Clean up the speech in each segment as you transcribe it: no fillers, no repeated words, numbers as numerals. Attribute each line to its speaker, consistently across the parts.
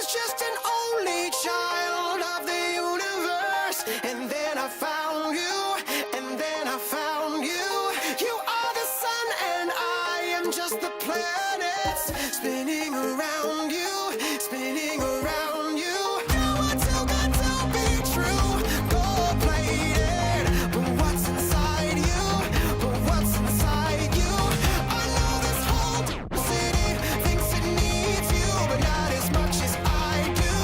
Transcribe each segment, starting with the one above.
Speaker 1: was just an only child of the universe, and then I found you, and then I found you. You are the sun, and I am just the planets spinning around you, spinning around you. You are too good to be true, gold-plated, but what's inside you? But what's inside you? I know this whole city thinks it needs you, but not as much as I do,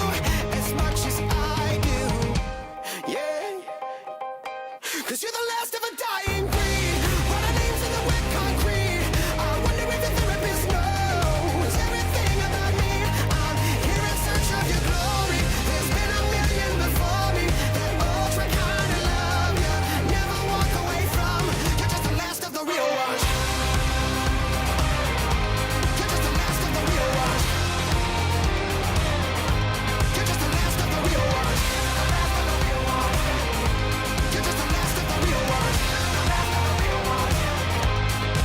Speaker 1: as much as I do. Yeah, 'cause you're the last of a dying breed. Write our names in the wet concrete. I wonder if the therapist knows everything about me. I'm here in search of your glory. There's been a million before me that ultra kind of love you, never walk away from. You're just the last of the real ones. You're just the last of the real ones. You're just the last of the real ones. You're just the last of the real ones.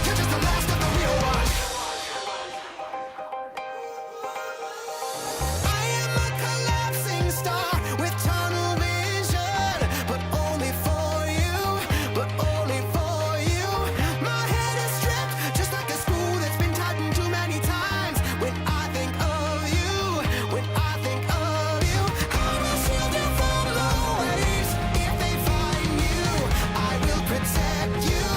Speaker 1: You're just the last of the real ones. I am a collapsing star with tunnel vision, but only for you, but only for you. My head is stripped, just like a screw that's been tightened too many times. When I think of you, when I think of you, I will shield you from the waves. If they find you, I will protect you,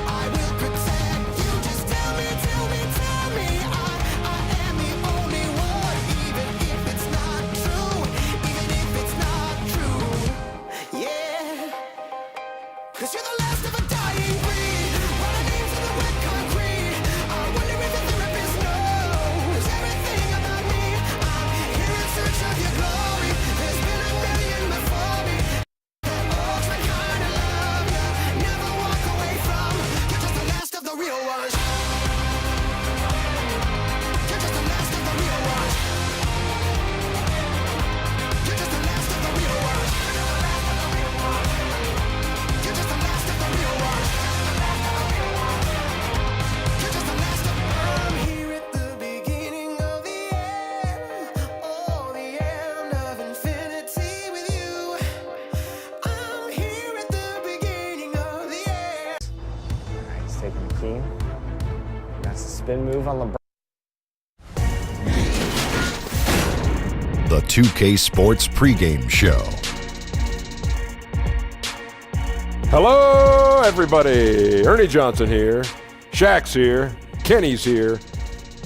Speaker 1: I will protect you. Just tell me, tell me, tell me, I am the only one, even if it's not true, even if it's not true. Yeah, 'cause you're the last of a dying breed. Write our names in the wet concrete. I wonder if the therapist knows everything about me. I'm here in search of your glory. There's been a million before me that ultra kind of love you, never walk away from. You're just the last of the real ones. You're just the last of the real ones. You're just the last of the real ones. You're just the last of the real ones. You're just the last of. I'm here at the beginning of the end, oh, the end of infinity with you. I'm here at the beginning of the end.
Speaker 2: He's taking the key. That's the spin move on LeBron.
Speaker 3: The 2K Sports Pregame Show.
Speaker 4: Hello, everybody. Ernie Johnson here. Shaq's here. Kenny's here.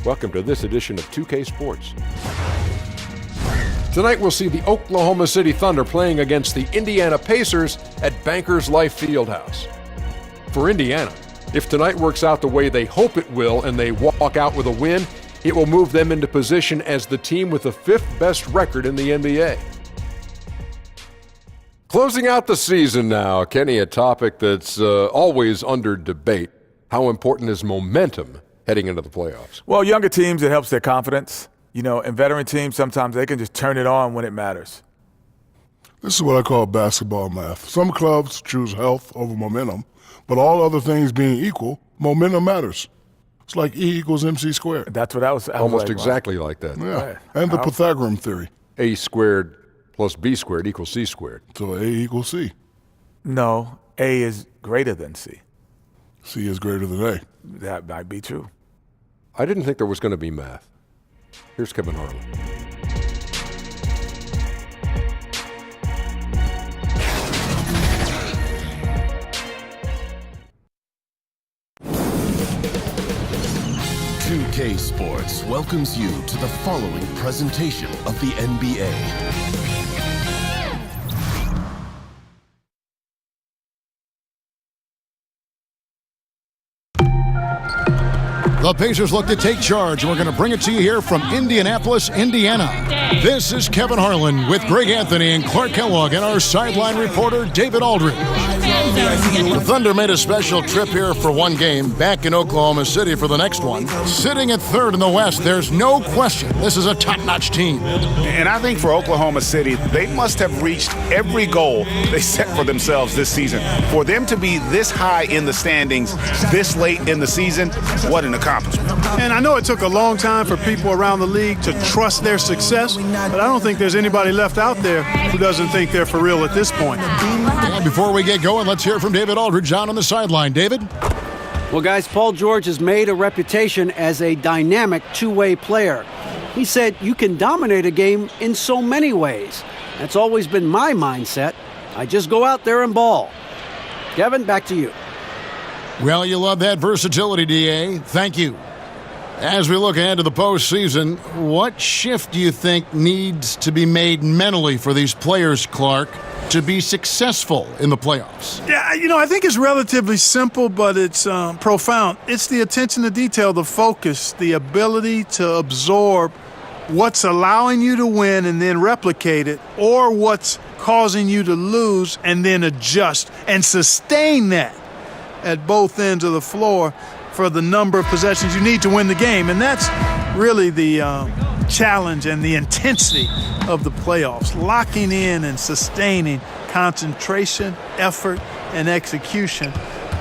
Speaker 4: Welcome to this edition of 2K Sports. Tonight we'll see the Oklahoma City Thunder playing against the Indiana Pacers at Bankers Life Fieldhouse. For Indiana, if tonight works out the way they hope it will and they walk out with a win, it will move them into position as the team with the 5th best record in the NBA. Closing out the season now, Kenny, a topic that's always under debate. How important is momentum heading into the playoffs?
Speaker 5: Well, younger teams, it helps their confidence. You know, and veteran teams, sometimes they can just turn it on when it matters.
Speaker 6: This is what I call basketball math. Some clubs choose health over momentum, but all other things being equal, momentum matters. It's like E equals MC squared.
Speaker 5: That's what I was
Speaker 4: Almost
Speaker 5: like,
Speaker 4: exactly like that.
Speaker 6: Yeah,
Speaker 5: Right.
Speaker 6: and the Pythagorean theory.
Speaker 4: A squared plus B squared equals C squared.
Speaker 6: So A equals C.
Speaker 5: No, A is greater than C.
Speaker 6: C is greater than A.
Speaker 5: That might be true.
Speaker 4: I didn't think there was going to be math. Here's Kevin Harlan.
Speaker 3: K Sports welcomes you to the following presentation of the NBA.
Speaker 7: The Pacers look to take charge, and we're going to bring it to you here from Indianapolis, Indiana. This is Kevin Harlan with Greg Anthony and Clark Kellogg and our sideline reporter, David Aldridge. The Thunder made a special trip here for one game, back in Oklahoma City for the next one. Sitting at third in the West, there's no question this is a top-notch team.
Speaker 8: And I think for Oklahoma City, they must have reached every goal they set for themselves this season. For them to be this high in the standings this late in the season, what an accomplishment. accomplishment.
Speaker 9: And I know it took a long time for people around the league to trust their success, but I don't think there's anybody left out there who doesn't think they're for real at this point.
Speaker 7: And before we get going, let's hear from David Aldridge on the sideline. David?
Speaker 10: Well, guys, Paul George has made a reputation as a dynamic two-way player. He said you can dominate a game in so many ways. That's always been my mindset. I just go out there and ball. Kevin, back to you.
Speaker 7: Well, you love that versatility, D.A. Thank you. As we look ahead to the postseason, what shift do you think needs to be made mentally for these players, Clark, to be successful in the playoffs?
Speaker 9: Yeah, I think it's relatively simple, but it's profound. It's the attention to detail, the focus, the ability to absorb what's allowing you to win and then replicate it, or what's causing you to lose and then adjust and sustain that at both ends of the floor for the number of possessions you need to win the game. And that's really the challenge and the intensity of the playoffs, locking in and sustaining concentration, effort, and execution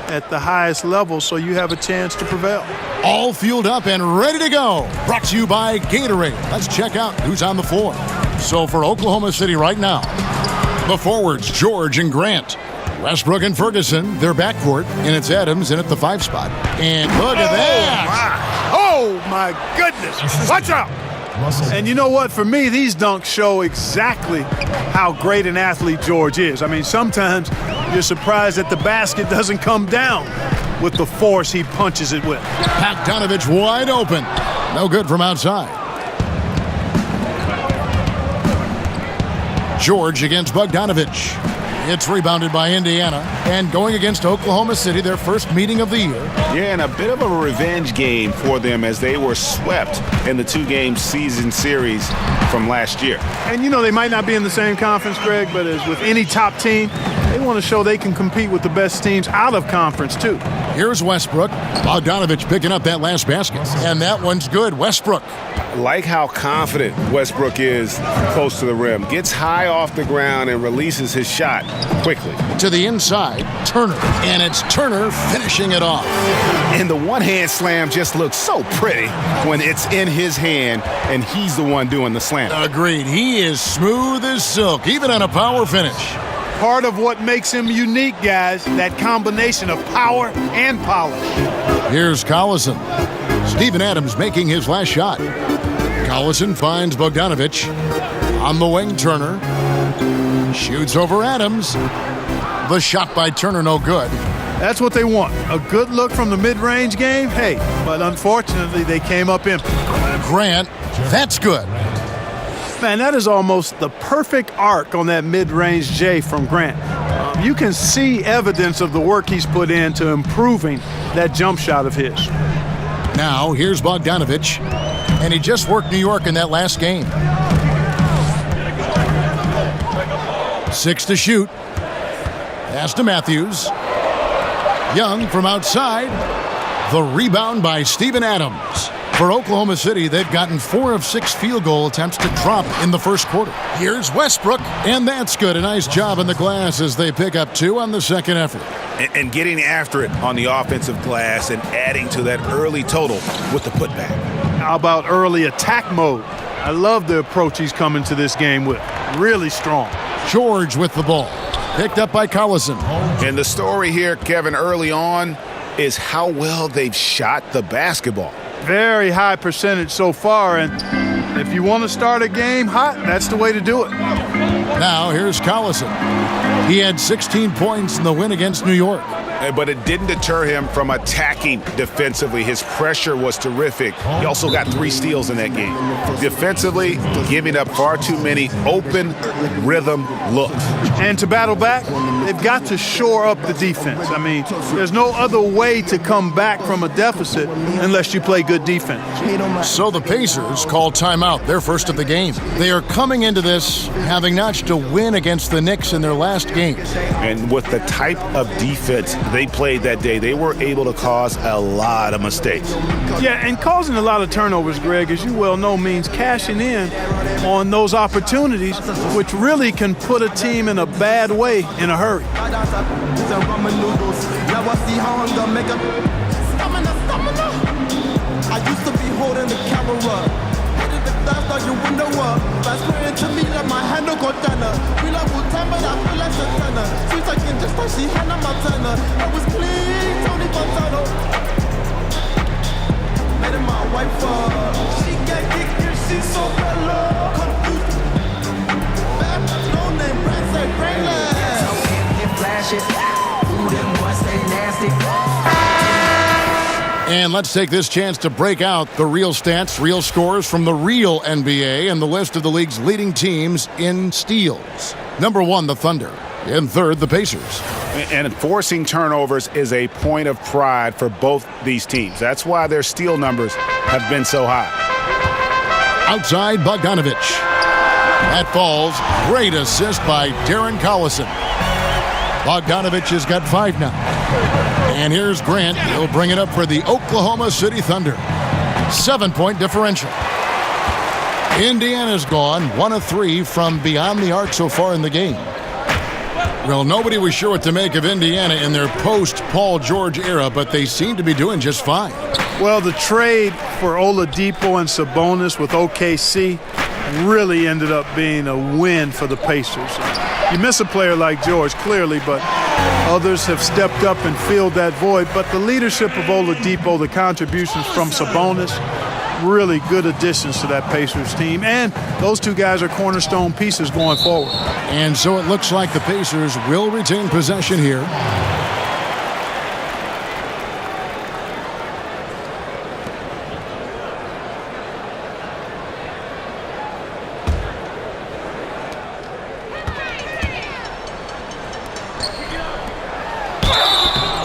Speaker 9: at the highest level so you have a chance to prevail.
Speaker 7: All fueled up and ready to go. Brought to you by Gatorade. Let's check out who's on the floor. So for Oklahoma City right now, the forwards, George and Grant. Westbrook and Ferguson, their backcourt, and it's Adams in at the 5 spot. And look at that.
Speaker 9: Oh, my goodness. Watch out. And you know what? For me, these dunks show exactly how great an athlete George is. I mean, sometimes you're surprised that the basket doesn't come down with the force he punches it with.
Speaker 7: Bogdanovich wide open. No good from outside. George against Bogdanovich. It's rebounded by Indiana. And going against Oklahoma City, their first meeting of the year.
Speaker 8: Yeah, and a bit of a revenge game for them as they were swept in the 2-game season series from last year.
Speaker 9: And they might not be in the same conference, Greg, but as with any top team, they want to show they can compete with the best teams out of conference, too.
Speaker 7: Here's Westbrook. Bogdanovich picking up that last basket. And that one's good. Westbrook.
Speaker 8: Like how confident Westbrook is close to the rim. Gets high off the ground and releases his shot quickly.
Speaker 7: To the inside, Turner. And it's Turner finishing it off.
Speaker 8: And the one-hand slam just looks so pretty when it's in his hand and he's the one doing the slam.
Speaker 7: Agreed. He is smooth as silk, even on a power finish.
Speaker 9: Part of what makes him unique, guys, that combination of power and polish.
Speaker 7: Here's Collison. Steven Adams making his last shot. Collison finds Bogdanovich. On the wing, Turner. Shoots over Adams. The shot by Turner, no good.
Speaker 9: That's what they want. A good look from the mid-range game, hey, but unfortunately they came up empty.
Speaker 7: Grant, that's good.
Speaker 9: Man, that is almost the perfect arc on that mid-range J from Grant. You can see evidence of the work he's put into improving that jump shot of his.
Speaker 7: Now, here's Bogdanovich, and he just worked New York in that last game. 6 to shoot. Pass to Matthews. Young from outside. The rebound by Steven Adams. For Oklahoma City, they've gotten 4 of 6 field goal attempts to drop in the first quarter. Here's Westbrook, and that's good. A nice job in the glass as they pick up 2 on the second effort.
Speaker 8: And getting after it on the offensive glass and adding to that early total with the putback.
Speaker 9: How about early attack mode? I love the approach he's coming to this game with. Really strong.
Speaker 7: George with the ball. Picked up by Collison.
Speaker 8: And the story here, Kevin, early on is how well they've shot the basketball.
Speaker 9: Very high percentage so far, and if you want to start a game hot, that's the way to do it.
Speaker 7: Now here's Collison. He had 16 points in the win against New York.
Speaker 8: But it didn't deter him from attacking defensively. His pressure was terrific. He also got 3 steals in that game. Defensively, giving up far too many open rhythm looks.
Speaker 9: And to battle back, they've got to shore up the defense. I mean, there's no other way to come back from a deficit unless you play good defense.
Speaker 7: So the Pacers call timeout, their first of the game. They are coming into this having notched a win against the Knicks in their last game.
Speaker 8: And with the type of defense they played that day, they were able to cause a lot of mistakes.
Speaker 9: Yeah, and causing a lot of turnovers, Greg, as you well know, means cashing in on those opportunities, which really can put a team in a bad way in a hurry.
Speaker 1: cover up. Headed the dust on your window up. That's spraying to me like my handle got done. We like Wu-Tang, but I feel like Santana. Sweet again, just like she Hannah Montana. I was clean, Tony Montana. Made it my wife up. She got kicked and she's so mellow. Confused. Bad, no name, brand say brainless. So can't flash it. Ooh, them boys stay nasty.
Speaker 7: And let's take this chance to break out the real stats, real scores from the real NBA and the list of the league's leading teams in steals. Number 1, the Thunder. In third, the Pacers.
Speaker 8: And forcing turnovers is a point of pride for both these teams. That's why their steal numbers have been so high.
Speaker 7: Outside, Bogdanovich. That falls. Great assist by Darren Collison. Bogdanovich has got 5 now. And here's Grant. He'll bring it up for the Oklahoma City Thunder. 7-point differential. Indiana's gone 1 of 3 from beyond the arc so far in the game. Well, nobody was sure what to make of Indiana in their post-Paul George era, but they seem to be doing just fine.
Speaker 9: Well, the trade for Oladipo and Sabonis with OKC really ended up being a win for the Pacers. You miss a player like George, clearly, but others have stepped up and filled that void. But the leadership of Oladipo, the contributions from Sabonis, really good additions to that Pacers team. And those two guys are cornerstone pieces going forward.
Speaker 7: And so it looks like the Pacers will retain possession here.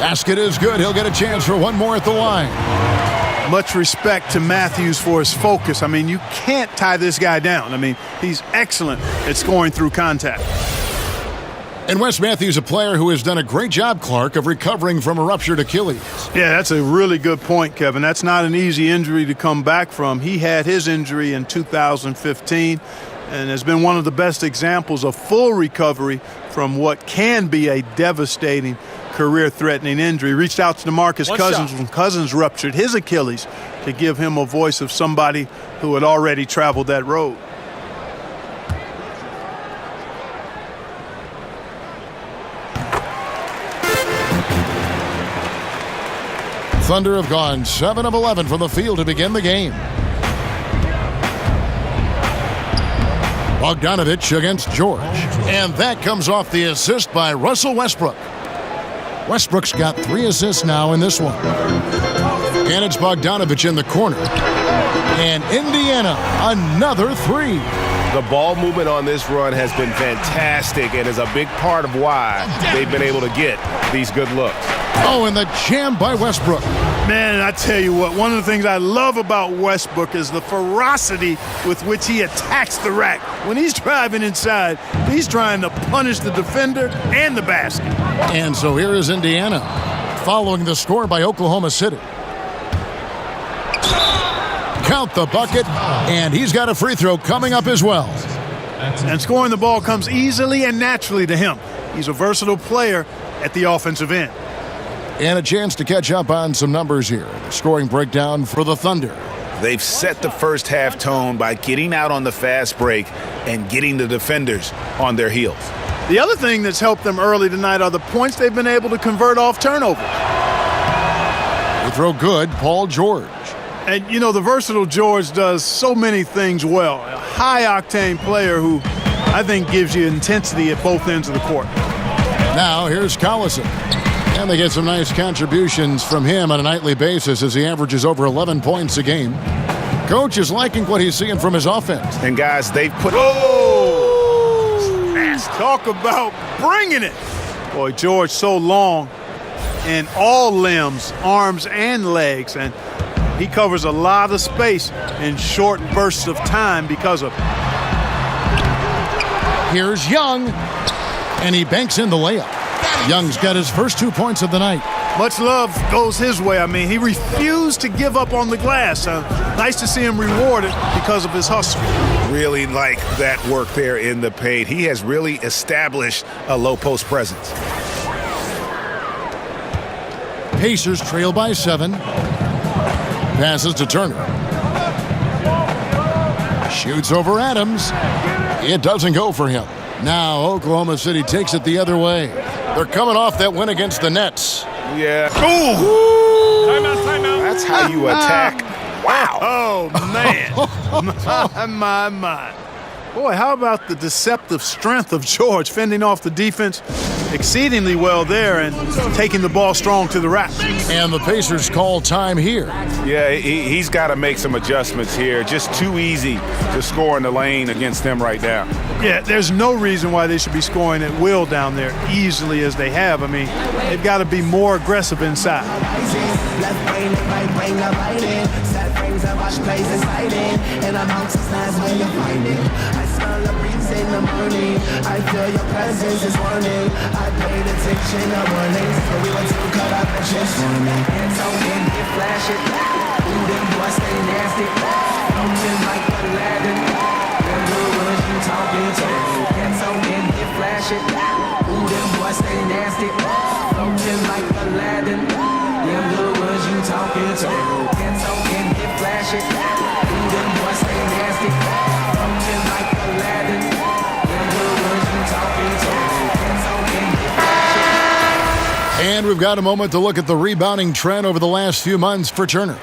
Speaker 7: Basket is good. He'll get a chance for one more at the line.
Speaker 9: Much respect to Matthews for his focus. I mean, you can't tie this guy down. I mean, he's excellent at scoring through contact.
Speaker 7: And Wes Matthews, a player who has done a great job, Clark, of recovering from a ruptured Achilles.
Speaker 9: Yeah, that's a really good point, Kevin. That's not an easy injury to come back from. He had his injury in 2015 and has been one of the best examples of full recovery from what can be a devastating career-threatening injury. Reached out to DeMarcus Cousins when Cousins ruptured his Achilles to give him a voice of somebody who had already traveled that road.
Speaker 7: Thunder have gone 7 of 11 from the field to begin the game. Bogdanovich against George. And that comes off the assist by Russell Westbrook. Westbrook's got 3 assists now in this one. And it's Bogdanovich in the corner. And Indiana, another 3.
Speaker 8: The ball movement on this run has been fantastic and is a big part of why they've been able to get these good looks.
Speaker 7: Oh, and the jam by Westbrook.
Speaker 9: Man, I tell you what, one of the things I love about Westbrook is the ferocity with which he attacks the rack. When he's driving inside, he's trying to punish the defender and the basket.
Speaker 7: And so here is Indiana, following the score by Oklahoma City. Count the bucket, and he's got a free throw coming up as well.
Speaker 9: And scoring the ball comes easily and naturally to him. He's a versatile player at the offensive end.
Speaker 7: And a chance to catch up on some numbers here. The scoring breakdown for the Thunder.
Speaker 8: They've set the first half tone by getting out on the fast break and getting the defenders on their heels.
Speaker 9: The other thing that's helped them early tonight are the points they've been able to convert off turnovers.
Speaker 7: They throw good, Paul George.
Speaker 9: And, you know, the versatile George does so many things well. A high-octane player who I think gives you intensity at both ends of the court.
Speaker 7: Now here's Collison. And they get some nice contributions from him on a nightly basis as he averages over 11 points a game. Coach is liking what he's seeing from his offense.
Speaker 8: And, guys, they've put...
Speaker 9: Talk about bringing it. Boy, George so long in all limbs, arms and legs, and he covers a lot of space in short bursts of time because of it.
Speaker 7: Here's Young, and he banks in the layup. Young's got his first 2 points of the night.
Speaker 9: Much love goes his way. I mean, he refused to give up on the glass. Nice to see him rewarded because of his hustle.
Speaker 8: Really like that work there in the paint. He has really established a low post presence.
Speaker 7: Pacers trail by 7. Passes to Turner. Shoots over Adams. It doesn't go for him. Now Oklahoma City takes it the other way. They're coming off that win against the Nets.
Speaker 8: Yeah. Ooh.
Speaker 9: Timeout.
Speaker 8: That's how you attack. Wow.
Speaker 9: Oh, man. my. Boy, how about the deceptive strength of George fending off the defense exceedingly well there and taking the ball strong to the rack.
Speaker 7: And the Pacers call time here.
Speaker 8: Yeah, he's got to make some adjustments here. Just too easy to score in the lane against them right now.
Speaker 9: Yeah, there's no reason why they should be scoring at will down there easily as they have. I mean, they've got to be more aggressive inside.
Speaker 1: I feel your presence this morning. I paid attention to warnings, but we were too caught up in shit. Hands open, get flash it. Ooh, them boys stay nasty. Open like Aladdin. Them good ones you talking to. Hands open, get flash it. Ooh, them boys stay nasty. Open like Aladdin. Them good ones you talking to. Hands open, get flash it. Ooh, them boys stay nasty. Open like Aladdin.
Speaker 7: And we've got a moment to look at the rebounding trend over the last few months for Turner.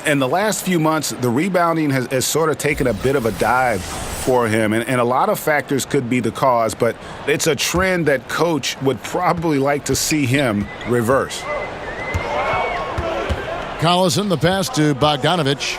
Speaker 8: In the last few months, the rebounding has sort of taken a bit of a dive for him, and a lot of factors could be the cause, but it's a trend that Coach would probably like to see him reverse.
Speaker 7: Collison, the pass to Bogdanovich.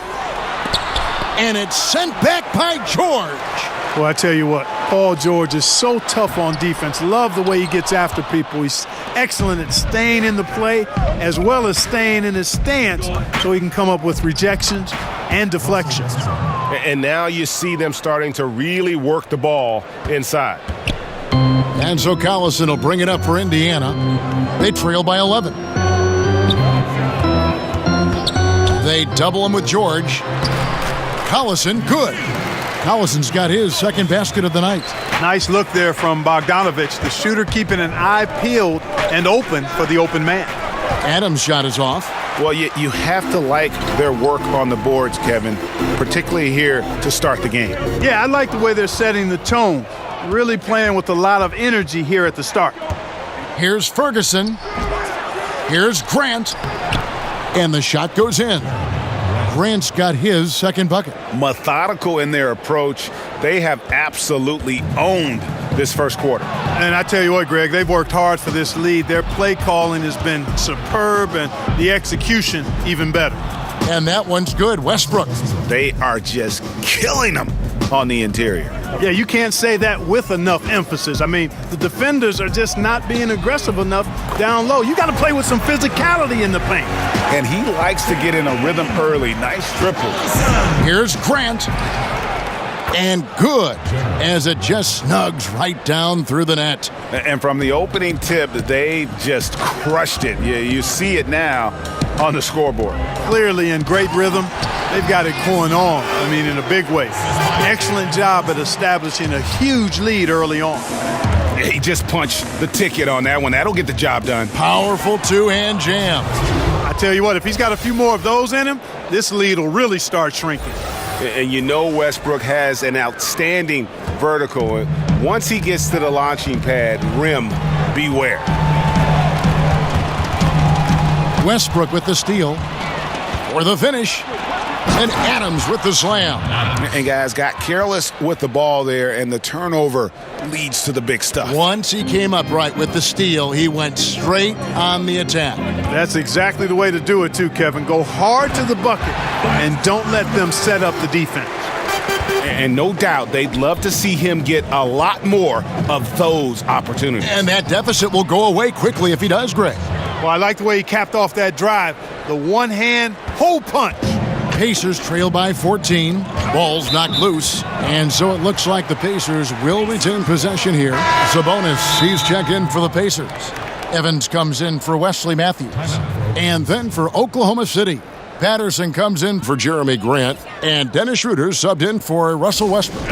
Speaker 7: And it's sent back by George.
Speaker 9: Well, I tell you what, Paul George is so tough on defense. Love the way he gets after people. He's excellent at staying in the play as well as staying in his stance so he can come up with rejections and deflections.
Speaker 11: And now you see them starting to really work the ball inside.
Speaker 7: And so Collison will bring it up for Indiana. They trail by 11. They double him with George. Collison, good. Collison's got his second basket of the night.
Speaker 9: Nice look there from Bogdanovich, the shooter keeping an eye peeled and open for the open man.
Speaker 7: Adams' shot is off.
Speaker 8: Well, you have to like their work on the boards, Kevin, particularly here to start the game.
Speaker 9: Yeah, I like the way they're setting the tone. Really playing with a lot of energy here at the start.
Speaker 7: Here's Ferguson. Here's Grant. And the shot goes in. Grant's got his second bucket.
Speaker 8: Methodical in their approach. They have absolutely owned this first quarter.
Speaker 9: And I tell you what, Greg, they've worked hard for this lead. Their play calling has been superb and the execution even better.
Speaker 7: And that one's good. Westbrook.
Speaker 8: They are just killing them on the interior.
Speaker 9: Yeah, you can't say that with enough emphasis. I mean, the defenders are just not being aggressive enough down low. You got to play with some physicality in the paint.
Speaker 8: And he likes to get in a rhythm early. Nice triple.
Speaker 7: Here's Grant. And good, as it just snugs right down through the net.
Speaker 8: And from the opening tip, they just crushed it. You see it now on the scoreboard.
Speaker 9: Clearly in great rhythm. They've got it going on, I mean, in a big way. Excellent job at establishing a huge lead early on.
Speaker 8: He just punched the ticket on that one. That'll get the job done.
Speaker 7: Powerful two-hand jam.
Speaker 9: I tell you what, if he's got a few more of those in him, this lead will really start shrinking.
Speaker 8: And you know Westbrook has an outstanding vertical. Once he gets to the launching pad, rim, beware.
Speaker 7: Westbrook with the steal. For the finish. And Adams with the slam.
Speaker 8: And guys got careless with the ball there, and the turnover leads to the big stuff.
Speaker 7: Once he came upright with the steal, he went straight on the attack.
Speaker 9: That's exactly the way to do it too, Kevin. Go hard to the bucket and don't let them set up the defense.
Speaker 8: And no doubt they'd love to see him get a lot more of those opportunities.
Speaker 7: And that deficit will go away quickly if he does, Greg.
Speaker 9: Well, I like the way he capped off that drive. The one-hand hole punch.
Speaker 7: Pacers trail by 14. Ball's knocked loose. And so it looks like the Pacers will retain possession here. Sabonis, he's checked in for the Pacers. Evans comes in for Wesley Matthews. And then for Oklahoma City, Patterson comes in for Jeremy Grant. And Dennis Schroeder subbed in for Russell Westbrook.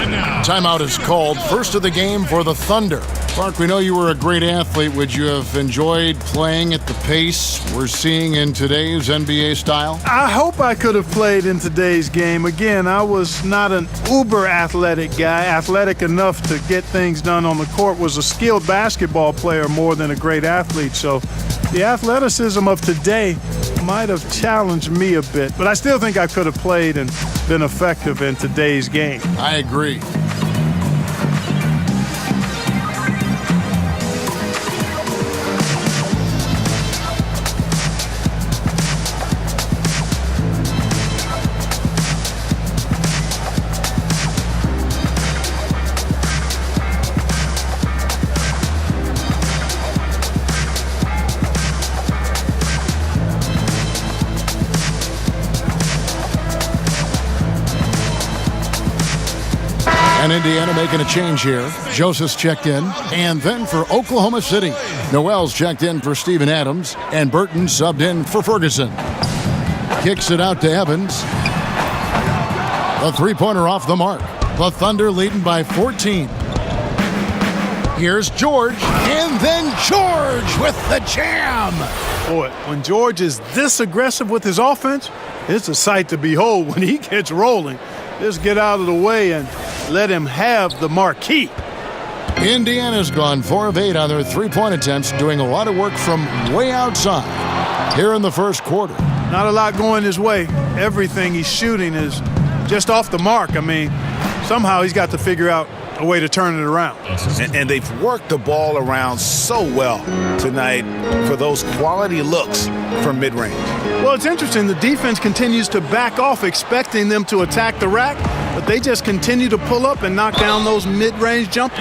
Speaker 7: Timeout is called. First of the game for the Thunder. Mark, we know you were a great athlete. Would you have enjoyed playing at the pace we're seeing in today's NBA style?
Speaker 9: I hope I could have played in today's game. Again, I was not an uber athletic guy, athletic enough to get things done on the court, was a skilled basketball player more than a great athlete. So the athleticism of today might have challenged me a bit, but I still think I could have played and been effective in today's game.
Speaker 7: I agree. And Indiana making a change here. Joseph's checked in. And then for Oklahoma City, Noel's checked in for Steven Adams. And Burton subbed in for Ferguson. Kicks it out to Evans. A three-pointer off the mark. The Thunder leading by 14. Here's George. And then George with the jam.
Speaker 9: Boy, when George is this aggressive with his offense, it's a sight to behold when he gets rolling. Just get out of the way and let him have the marquee.
Speaker 7: Indiana's gone 4 of 8 on their three-point attempts, doing a lot of work from way outside here in the first quarter.
Speaker 9: Not a lot going his way. Everything he's shooting is just off the mark. I mean, somehow he's got to figure out a way to turn it around.
Speaker 8: And they've worked the ball around so well tonight for those quality looks from mid-range.
Speaker 9: Well, it's interesting. The defense continues to back off, expecting them to attack the rack, but they just continue to pull up and knock down those mid-range jumpers.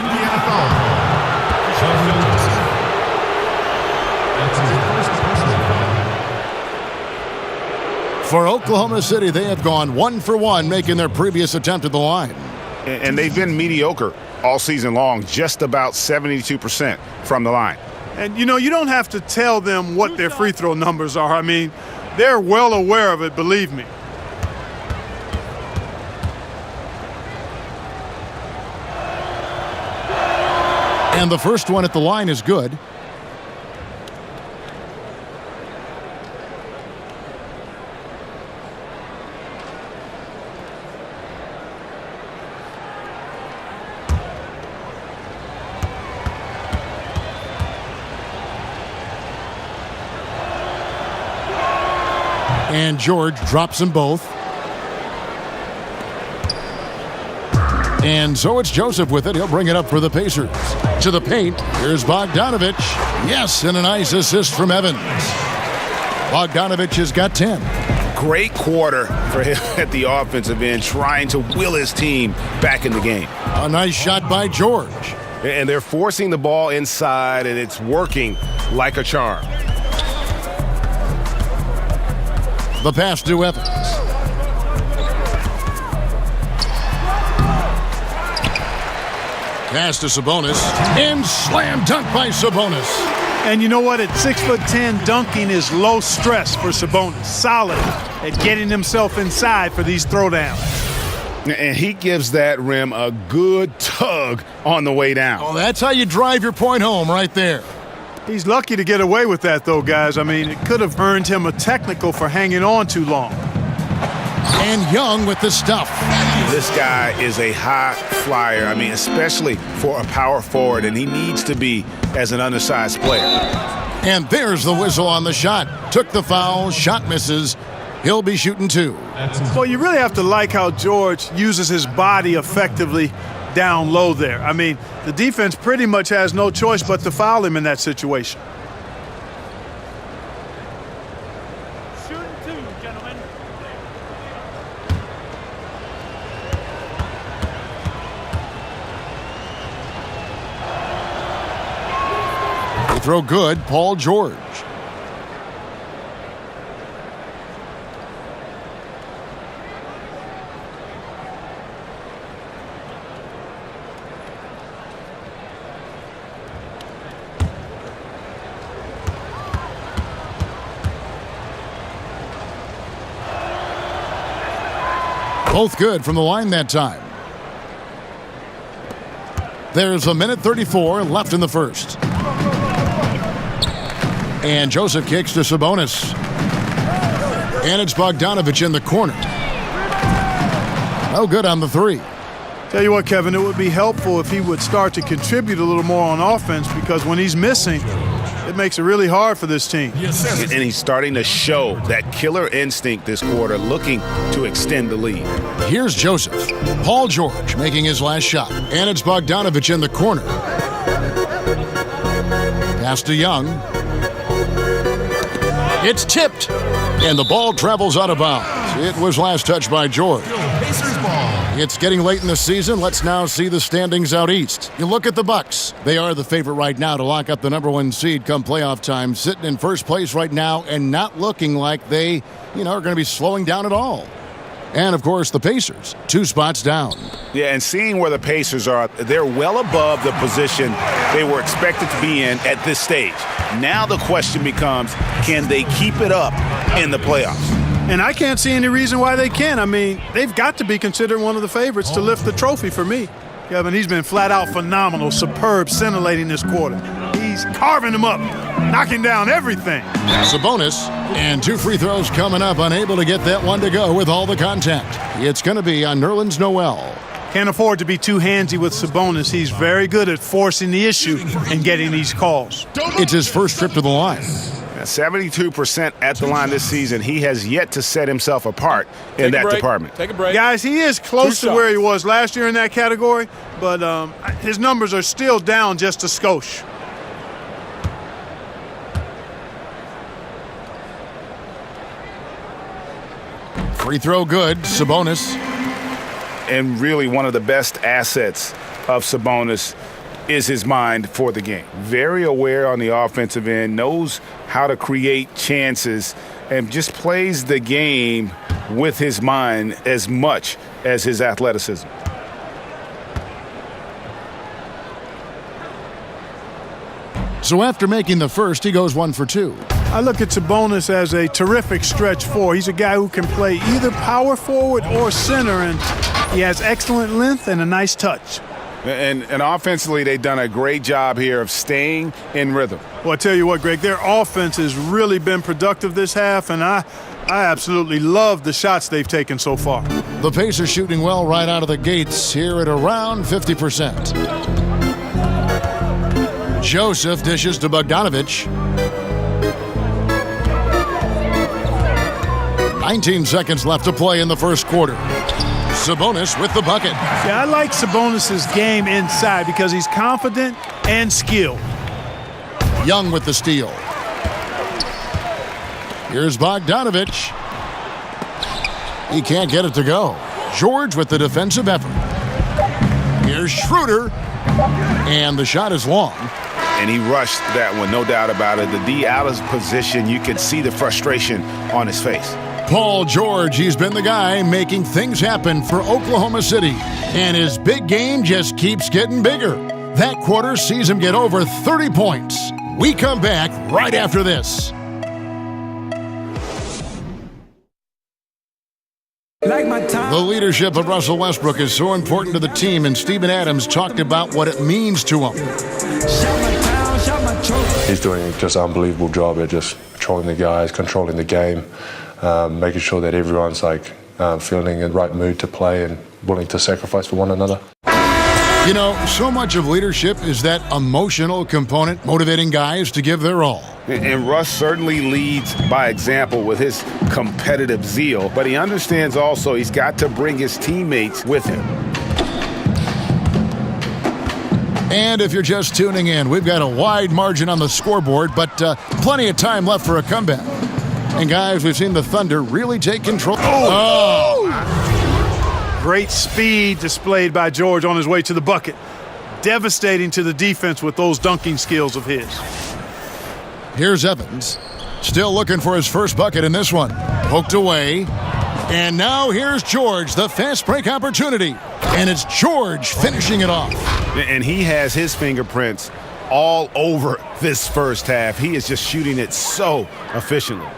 Speaker 7: For Oklahoma City, they have gone 1 for 1, making their previous attempt at the line.
Speaker 8: And they've been mediocre all season long, just about 72% from the line.
Speaker 9: And, you know, you don't have to tell them what their free throw numbers are. I mean, they're well aware of it, believe me.
Speaker 7: And the first one at the line is good. And George drops them both. And so it's Joseph with it. He'll bring it up for the Pacers. To the paint. Here's Bogdanovich. Yes, and a nice assist from Evans. Bogdanovich has got 10.
Speaker 8: Great quarter for him at the offensive end, trying to will his team back in the game.
Speaker 7: A nice shot by George.
Speaker 11: And they're forcing the ball inside, and it's working like a charm.
Speaker 7: The pass to Evans. Pass to Sabonis. And slam dunk by Sabonis.
Speaker 9: And you know what? At 6'10", dunking is low stress for Sabonis. Solid at getting himself inside for these throwdowns.
Speaker 8: And he gives that rim a good tug on the way down.
Speaker 7: Oh, that's how you drive your point home right there.
Speaker 9: He's lucky to get away with that, though, guys. I mean, it could have earned him a technical for hanging on too long.
Speaker 7: And Young with the stuff.
Speaker 8: This guy is a high flyer. I mean, especially for a power forward, and he needs to be as an undersized player.
Speaker 7: And there's the whistle on the shot. Took the foul, shot misses. He'll be shooting 2.
Speaker 9: Well, you really have to like how George uses his body effectively down low there. I mean, the defense pretty much has no choice but to foul him in that situation.
Speaker 12: Shooting 2, gentlemen.
Speaker 7: They throw good, Paul George. Both good from the line that time. There's a minute 34 left in the first. And Joseph kicks to Sabonis. And it's Bogdanovich in the corner. No good on the three.
Speaker 9: Tell you what, Kevin, it would be helpful if he would start to contribute a little more on offense, because when he's missing, it makes it really hard for this team.
Speaker 8: And he's starting to show that killer instinct this quarter, looking to extend the lead.
Speaker 7: Here's Joseph. Paul George making his last shot. And it's Bogdanovich in the corner. Pass to Young. It's tipped. And the ball travels out of bounds. It was last touched by George. It's getting late in the season. Let's now see the standings out east. You look at the Bucks. They are the favorite right now to lock up the number 1 seed come playoff time, sitting in first place right now and not looking like they, are going to be slowing down at all. And, of course, the Pacers, 2 spots down.
Speaker 8: Yeah, and seeing where the Pacers are, they're well above the position they were expected to be in at this stage. Now the question becomes, can they keep it up in the playoffs?
Speaker 9: And I can't see any reason why they can. I mean, they've got to be considered one of the favorites to lift the trophy for me. Kevin, he's been flat out phenomenal, superb, scintillating this quarter. He's carving them up, knocking down everything.
Speaker 7: Sabonis, and 2 free throws coming up, unable to get that one to go with all the contact. It's going to be on Nerlens Noel.
Speaker 9: Can't afford to be too handsy with Sabonis. He's very good at forcing the issue and getting these calls.
Speaker 7: It's his first trip to the line.
Speaker 8: 72% at the line this season. He has yet to set himself apart in that department.
Speaker 12: Take a break.
Speaker 9: Guys, he is close to where he was last year in that category, but his numbers are still down just a skosh.
Speaker 7: Free throw good, Sabonis.
Speaker 8: And really one of the best assets of Sabonis is his mind for the game. Very aware on the offensive end, knows how to create chances, and just plays the game with his mind as much as his athleticism.
Speaker 7: So after making the first, he goes 1 for 2.
Speaker 9: I look at Sabonis as a terrific stretch 4. He's a guy who can play either power forward or center, and he has excellent length and a nice touch.
Speaker 8: And offensively, they've done a great job here of staying in rhythm.
Speaker 9: Well, I tell you what, Greg, their offense has really been productive this half, and I absolutely love the shots they've taken so far.
Speaker 7: The Pacers shooting well right out of the gates here at around 50%. Joseph dishes to Bogdanovich. 19 seconds left to play in the first quarter. Sabonis with the bucket.
Speaker 9: Yeah, I like Sabonis' game inside because he's confident and skilled.
Speaker 7: Young with the steal. Here's Bogdanovich. He can't get it to go. George with the defensive effort. Here's Schroeder. And the shot is long.
Speaker 8: And he rushed that one, no doubt about it. The D out of position, you could see the frustration on his face.
Speaker 7: Paul George, he's been the guy making things happen for Oklahoma City. And his big game just keeps getting bigger. That quarter sees him get over 30 points. We come back right after this. The leadership of Russell Westbrook is so important to the team, and Steven Adams talked about what it means to him.
Speaker 13: He's doing just an unbelievable job at just controlling the guys, controlling the game, making sure that everyone's feeling in the right mood to play and willing to sacrifice for one another.
Speaker 7: You know, so much of leadership is that emotional component, motivating guys to give their all.
Speaker 8: And Russ certainly leads by example with his competitive zeal, but he understands also he's got to bring his teammates with him.
Speaker 7: And if you're just tuning in, we've got a wide margin on the scoreboard, but plenty of time left for a comeback. And guys, we've seen the Thunder really take control.
Speaker 9: Great speed displayed by George on his way to the bucket. Devastating to the defense with those dunking skills of his.
Speaker 7: Here's Evans. Still looking for his first bucket in this one. Poked away. And now here's George, the fast break opportunity. And it's George finishing it off.
Speaker 8: And he has his fingerprints all over this first half. He is just shooting it so efficiently.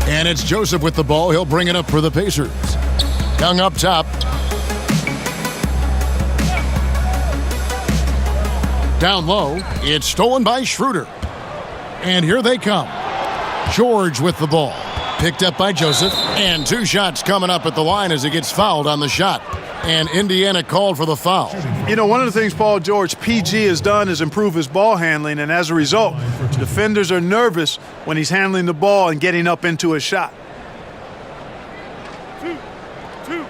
Speaker 7: And it's Joseph with the ball. He'll bring it up for the Pacers. Young up top. Down low, it's stolen by Schroeder. And here they come. George with the ball. Picked up by Joseph. And 2 shots coming up at the line as he gets fouled on the shot. And Indiana called for the foul.
Speaker 9: You know, one of the things Paul George, PG, has done is improve his ball handling, and as a result, defenders are nervous when he's handling the ball and getting up into a shot.
Speaker 12: Two.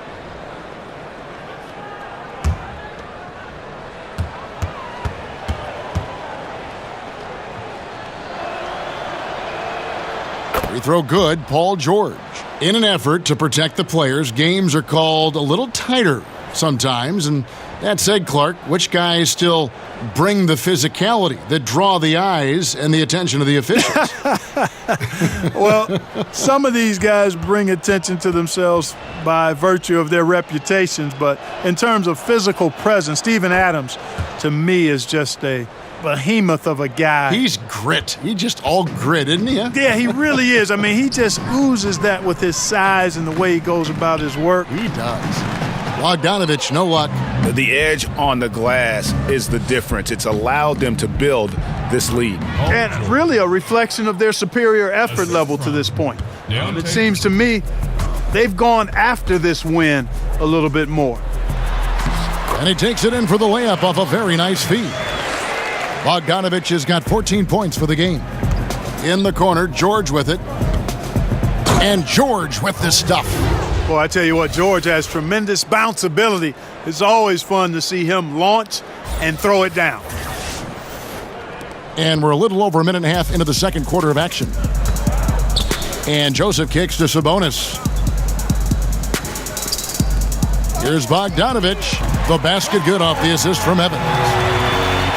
Speaker 7: Free throw good, Paul George. In an effort to protect the players, games are called a little tighter sometimes. And that said, Clark, which guys still bring the physicality that draw the eyes and the attention of the officials?
Speaker 9: Well, some of these guys bring attention to themselves by virtue of their reputations. But in terms of physical presence, Steven Adams, to me, is just a behemoth of a guy.
Speaker 7: He's grit. He's just all grit, isn't he?
Speaker 9: Yeah, he really is. I mean, he just oozes that with his size and the way he goes about his work.
Speaker 7: He does. Bogdanovich, no luck.
Speaker 8: The edge on the glass is the difference. It's allowed them to build this lead.
Speaker 9: And really a reflection of their superior effort level to this point. And it seems to me they've gone after this win a little bit more.
Speaker 7: And he takes it in for the layup off a very nice feed. Bogdanovich has got 14 points for the game. In the corner, George with it. And George with the stuff.
Speaker 9: Boy, I tell you what, George has tremendous bounce ability. It's always fun to see him launch and throw it down.
Speaker 7: And we're a little over a minute and a half into the second quarter of action. And Joseph kicks to Sabonis. Here's Bogdanovich. The basket good off the assist from Evans.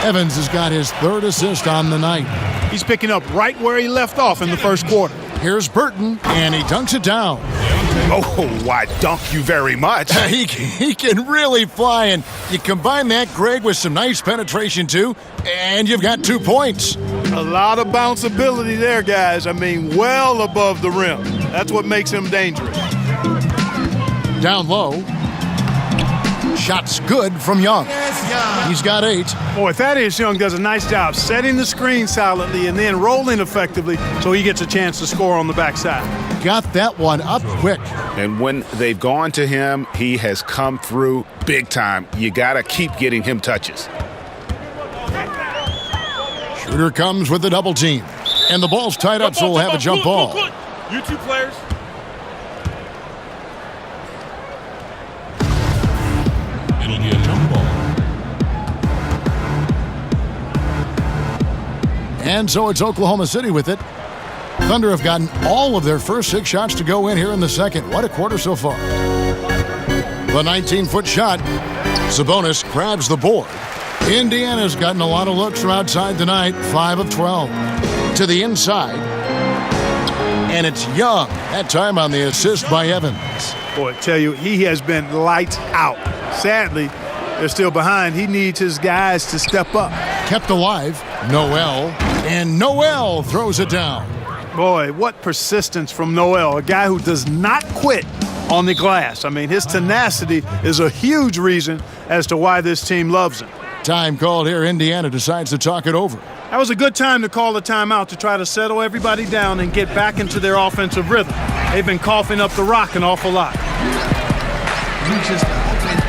Speaker 7: Evans has got his 3rd assist on the night.
Speaker 9: He's picking up right where he left off in the first quarter.
Speaker 7: Here's Burton, and he dunks it down.
Speaker 8: Oh, why dunk you very much.
Speaker 7: He can really fly, and you combine that, Greg, with some nice penetration, too, and you've got 2 points.
Speaker 9: A lot of bounce ability there, guys. I mean, well above the rim. That's what makes him dangerous.
Speaker 7: Down low. Shots good from Young. He's got 8.
Speaker 9: Boy, Thaddeus Young does a nice job setting the screen silently and then rolling effectively so he gets a chance to score on the backside.
Speaker 7: Got that one up quick.
Speaker 8: And when they've gone to him, he has come through big time. You got to keep getting him touches.
Speaker 7: Shooter comes with the double team. And the ball's tied up, so we'll have a jump ball.
Speaker 12: You 2 players.
Speaker 3: It'll be a jump ball.
Speaker 7: And so it's Oklahoma City with it. Thunder have gotten all of their first 6 shots to go in here in the second. What a quarter so far. The 19-foot shot. Sabonis grabs the board. Indiana's gotten a lot of looks from outside tonight. 5 of 12. To the inside. And it's Young. That time on the assist by Evans.
Speaker 9: Boy, I tell you, he has been lights out. Sadly, they're still behind. He needs his guys to step up.
Speaker 7: Kept alive. Noel. And Noel throws it down.
Speaker 9: Boy, what persistence from Noel, a guy who does not quit on the glass. I mean, his tenacity is a huge reason as to why this team loves him.
Speaker 7: Time called here. Indiana decides to talk it over.
Speaker 9: That was a good time to call a timeout to try to settle everybody down and get back into their offensive rhythm. They've been coughing up the rock an awful lot.
Speaker 1: You just open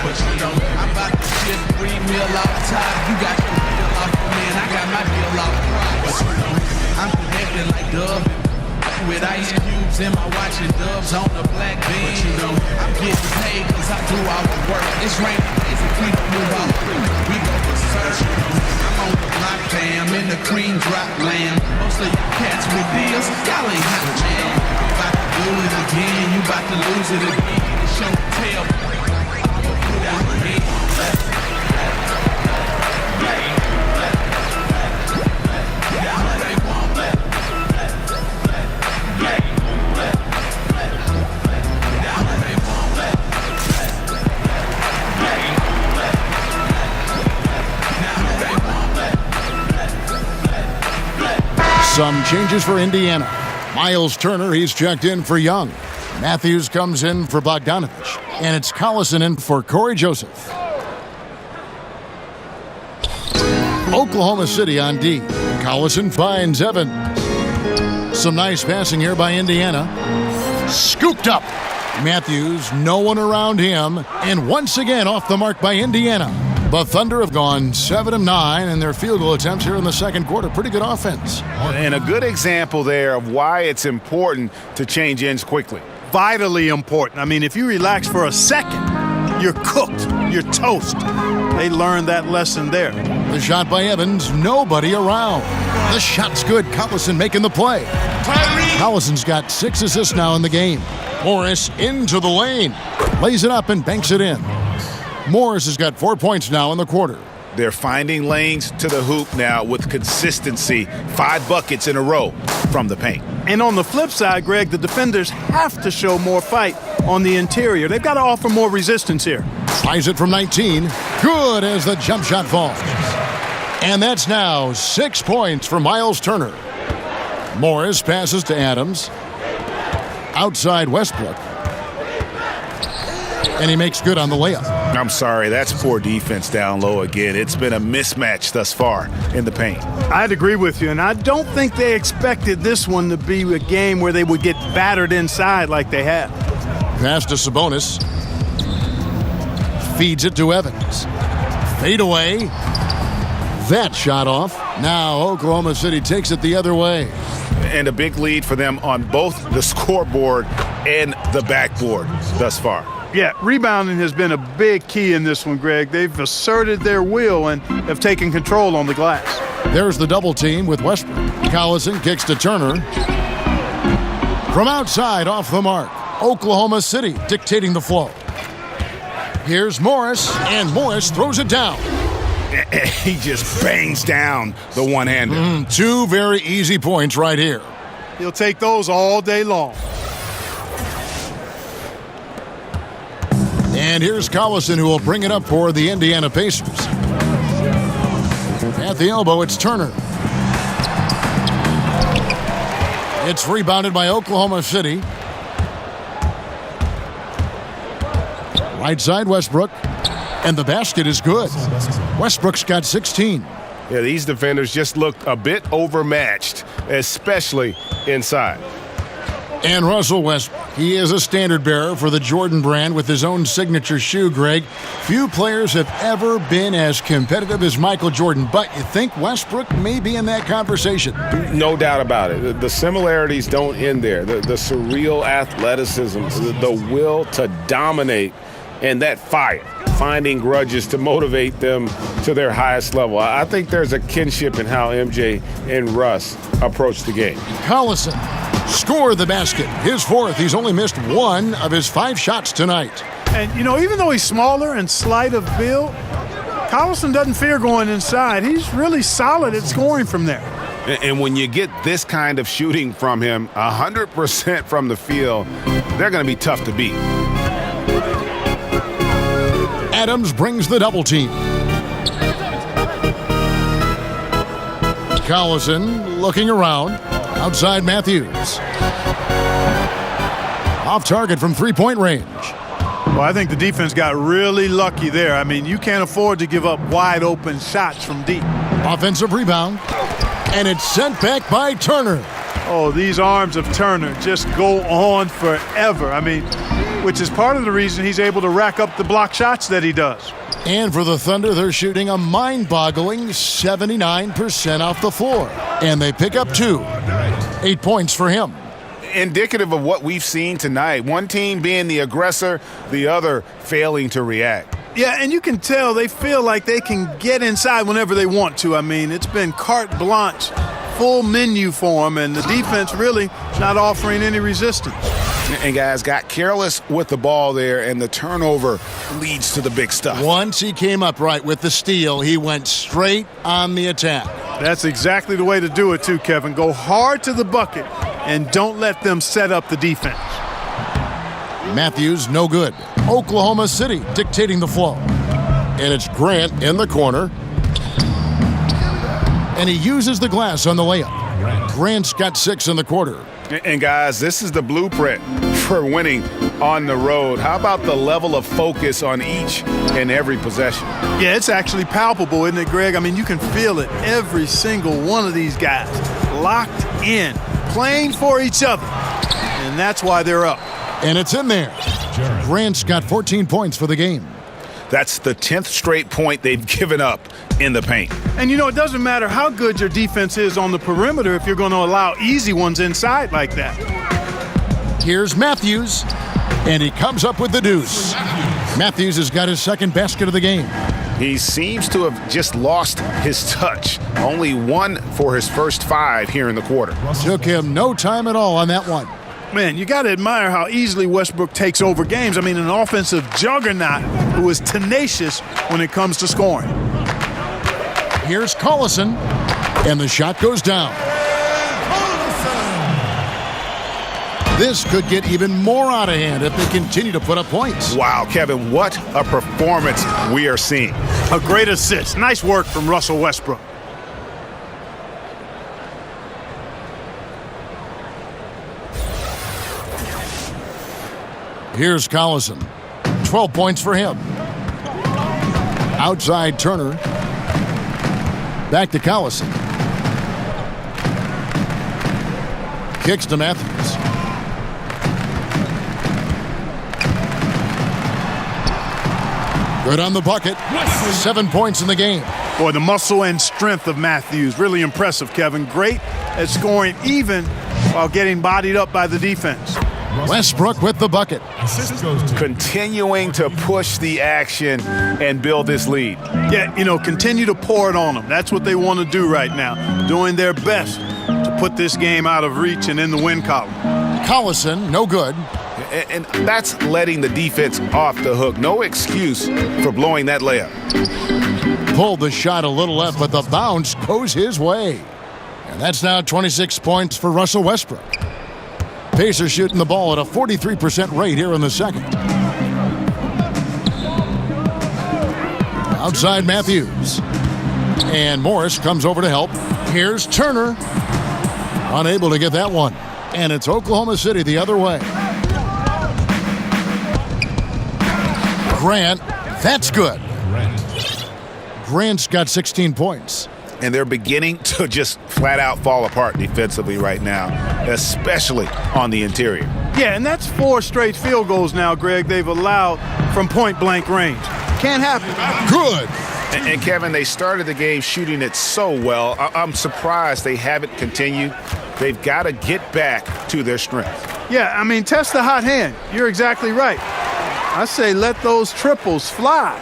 Speaker 1: but you know, I'm about to shit 3 meal off top. You got your deal off me and I got my deal off price. But you know, I'm connected like Dub with ice cubes in my watch and Dubs on the black bean. But you know, I'm getting paid cause I do all the work. It's raining days if we don't move out. We go for search. I'm on the block, fam, in the cream drop lamb. Most of you cats with deals, y'all ain't have a jam. About to do it again, you about to lose it again. Show tail.
Speaker 7: Some changes for Indiana. Miles Turner, he's checked in for Young. Matthews comes in for Bogdanovich. And it's Collison in for Corey Joseph. Oklahoma City on D. Collison finds Evans. Some nice passing here by Indiana. Scooped up. Matthews, no one around him, and once again off the mark by Indiana. The Thunder have gone 7 of 9 in their field goal attempts here in the second quarter. Pretty good offense.
Speaker 8: And a good example there of why it's important to change ends quickly.
Speaker 9: Vitally important. I mean, if you relax for a second, you're cooked. You're toast. They learned that lesson there.
Speaker 7: The shot by Evans, nobody around. The shot's good. Collison making the play. Collison's got 6 assists now in the game. Morris into the lane. Lays it up and banks it in. Morris has got 4 points now in the quarter.
Speaker 8: They're finding lanes to the hoop now with consistency. 5 buckets in a row from the paint.
Speaker 9: And on the flip side, Greg, the defenders have to show more fight on the interior. They've got to offer more resistance here.
Speaker 7: Tries it from 19. Good as the jump shot falls. And that's now 6 points for Miles Turner. Morris passes to Adams. Outside Westbrook. And he makes good on the layup.
Speaker 8: I'm sorry, that's poor defense down low again. It's been a mismatch thus far in the paint.
Speaker 9: I'd agree with you, and I don't think they expected this one to be a game where they would get battered inside like they have.
Speaker 7: Pass to Sabonis. Feeds it to Evans. Fade away. That shot off. Now Oklahoma City takes it the other way.
Speaker 8: And a big lead for them on both the scoreboard and the backboard thus far.
Speaker 9: Yeah, rebounding has been a big key in this one, Greg. They've asserted their will and have taken control on the glass.
Speaker 7: There's the double team with Westbrook. Collison kicks to Turner. From outside, off the mark. Oklahoma City dictating the flow. Here's Morris, and Morris throws it down.
Speaker 8: He just bangs down the one-hander.
Speaker 7: 2 very easy points right here.
Speaker 9: He'll take those all day long.
Speaker 7: And here's Collison, who will bring it up for the Indiana Pacers. At the elbow, it's Turner. It's rebounded by Oklahoma City. Right side, Westbrook. And the basket is good. Westbrook's got 16.
Speaker 11: Yeah, these defenders just looked a bit overmatched, especially inside.
Speaker 7: And Russell Westbrook, he is a standard bearer for the Jordan brand with his own signature shoe, Greg. Few players have ever been as competitive as Michael Jordan, but you think Westbrook may be in that conversation.
Speaker 11: No doubt about it. The similarities don't end there. The surreal athleticism, the will to dominate, and that fire, finding grudges to motivate them to their highest level. I think there's a kinship in how MJ and Russ approach the game.
Speaker 7: Collison scored the basket. His 4th. He's only missed 1 of his 5 shots tonight.
Speaker 9: And, you know, even though he's smaller and slight of build, Collison doesn't fear going inside. He's really solid at scoring from there.
Speaker 8: And when you get this kind of shooting from him, 100% from the field, they're going to be tough to beat.
Speaker 7: Adams brings the double team. Collison looking around. Outside Matthews. Off target from 3-point range.
Speaker 9: Well, I think the defense got really lucky there. I mean, you can't afford to give up wide open shots from deep.
Speaker 7: Offensive rebound. And it's sent back by Turner.
Speaker 9: Oh, these arms of Turner just go on forever. I mean, which is part of the reason he's able to rack up the block shots that he does.
Speaker 7: And for the Thunder, they're shooting a mind-boggling 79% off the floor. And they pick up 2. 8 points for him.
Speaker 8: Indicative of what we've seen tonight. One team being the aggressor, the other failing to react.
Speaker 9: Yeah, and you can tell they feel like they can get inside whenever they want to. I mean, it's been carte blanche, full menu for them, and the defense really not offering any resistance.
Speaker 8: And guys got careless with the ball there, and the turnover leads to the big stuff.
Speaker 7: Once he came up right with the steal, he went straight on the attack.
Speaker 9: That's exactly the way to do it too, Kevin. Go hard to the bucket and don't let them set up the defense.
Speaker 7: Matthews, no good. Oklahoma City dictating the flow. And it's Grant in the corner. And he uses the glass on the layup. Grant's got 6 in the quarter.
Speaker 8: And guys, this is the blueprint for winning on the road. How about the level of focus on each and every possession?
Speaker 9: Yeah, it's actually palpable, isn't it, Greg? I mean, you can feel it. Every single one of these guys locked in, playing for each other. And that's why they're up.
Speaker 7: And it's in there. Grant's got 14 points for the game.
Speaker 8: That's the 10th straight point they've given up in the paint.
Speaker 9: And, you know, it doesn't matter how good your defense is on the perimeter if you're going to allow easy ones inside like that.
Speaker 7: Here's Matthews, and he comes up with the deuce. Matthews has got his second basket of the game.
Speaker 8: He seems to have just lost his touch. Only one for his first 5 here in the quarter.
Speaker 7: Took him no time at all on that one.
Speaker 9: Man, you got to admire how easily Westbrook takes over games. I mean, an offensive juggernaut who is tenacious when it comes to scoring.
Speaker 7: Here's Collison, and the shot goes down. This could get even more out of hand if they continue to put up points.
Speaker 8: Wow, Kevin, what a performance we are seeing.
Speaker 9: A great assist. Nice work from Russell Westbrook.
Speaker 7: Here's Collison. 12 points for him. Outside Turner. Back to Collison. Kicks to Matthews. Good on the bucket. 7 points in the game.
Speaker 9: Boy, the muscle and strength of Matthews. Really impressive, Kevin. Great at scoring even while getting bodied up by the defense.
Speaker 7: Westbrook with the bucket.
Speaker 8: Continuing to push the action and build this lead.
Speaker 9: Yeah, you know, continue to pour it on them. That's what they want to do right now. Doing their best to put this game out of reach and in the win column.
Speaker 7: Collison, no good.
Speaker 8: And that's letting the defense off the hook. No excuse for blowing that layup.
Speaker 7: Pulled the shot a little left, but the bounce goes his way. And that's now 26 points for Russell Westbrook. Pacers shooting the ball at a 43% rate here in the second. Outside Matthews. And Morris comes over to help. Here's Turner. Unable to get that one. And it's Oklahoma City the other way. Grant, that's good. Grant's got 16 points.
Speaker 8: And they're beginning to just flat out fall apart defensively right now, especially on the interior.
Speaker 9: Yeah, and that's 4 straight field goals now, Greg, they've allowed from point-blank range. Can't happen.
Speaker 7: Good.
Speaker 8: And Kevin, they started the game shooting it so well. I'm surprised they haven't continued. They've got to get back to their strength.
Speaker 9: Yeah, I mean, test the hot hand. You're exactly right. I say let those triples fly.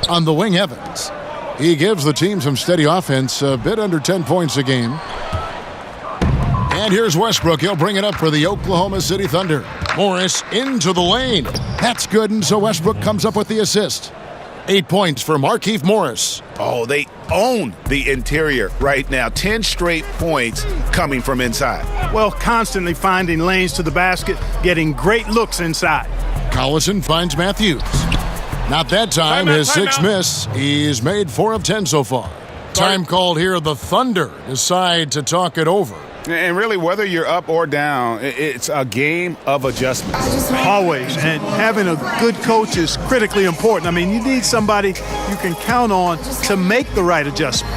Speaker 7: On the wing, Evans. He gives the team some steady offense, a bit under 10 points a game. And here's Westbrook. He'll bring it up for the Oklahoma City Thunder. Morris into the lane. That's good, and so Westbrook comes up with the assist. 8 points for Markieff Morris.
Speaker 8: Oh, they own the interior right now. 10 straight points coming from inside.
Speaker 9: Well, constantly finding lanes to the basket, getting great looks inside.
Speaker 7: Collison finds Matthews. Not that time. His 6th miss. He's made 4 of 10 so far. Time called here. The Thunder decide to talk it over.
Speaker 8: And really, whether you're up or down, it's a game of adjustments.
Speaker 9: Always. And having a good coach is critically important. I mean, you need somebody you can count on to make the right adjustment.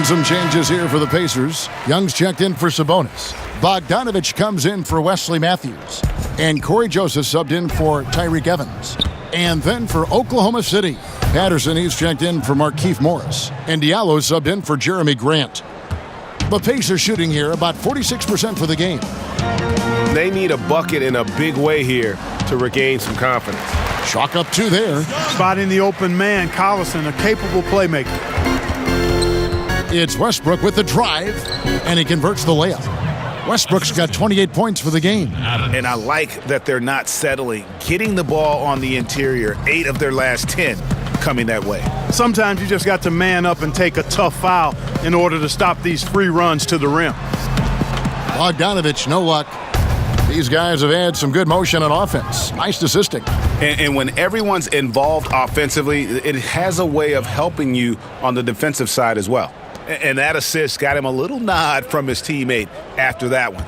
Speaker 7: Some changes here for the Pacers. Young's checked in for Sabonis. Bogdanovich comes in for Wesley Matthews. And Corey Joseph subbed in for Tyreek Evans. And then for Oklahoma City, Patterson, he's checked in for Markieff Morris. And Diallo subbed in for Jeremy Grant. The Pacers shooting here about 46% for the game.
Speaker 11: They need a bucket in a big way here to regain some confidence.
Speaker 7: Chalk up 2 there.
Speaker 9: Spotting the open man, Collison, a capable playmaker.
Speaker 7: It's Westbrook with the drive, and he converts the layup. Westbrook's got 28 points for the game.
Speaker 8: And I like that they're not settling. Getting the ball on the interior, 8 of their last 10 coming that way.
Speaker 9: Sometimes you just got to man up and take a tough foul in order to stop these free runs to the rim.
Speaker 7: Bogdanovich, no luck. These guys have had some good motion on offense. Nice assisting.
Speaker 8: And when everyone's involved offensively, it has a way of helping you on the defensive side as well. And that assist got him a little nod from his teammate after that one.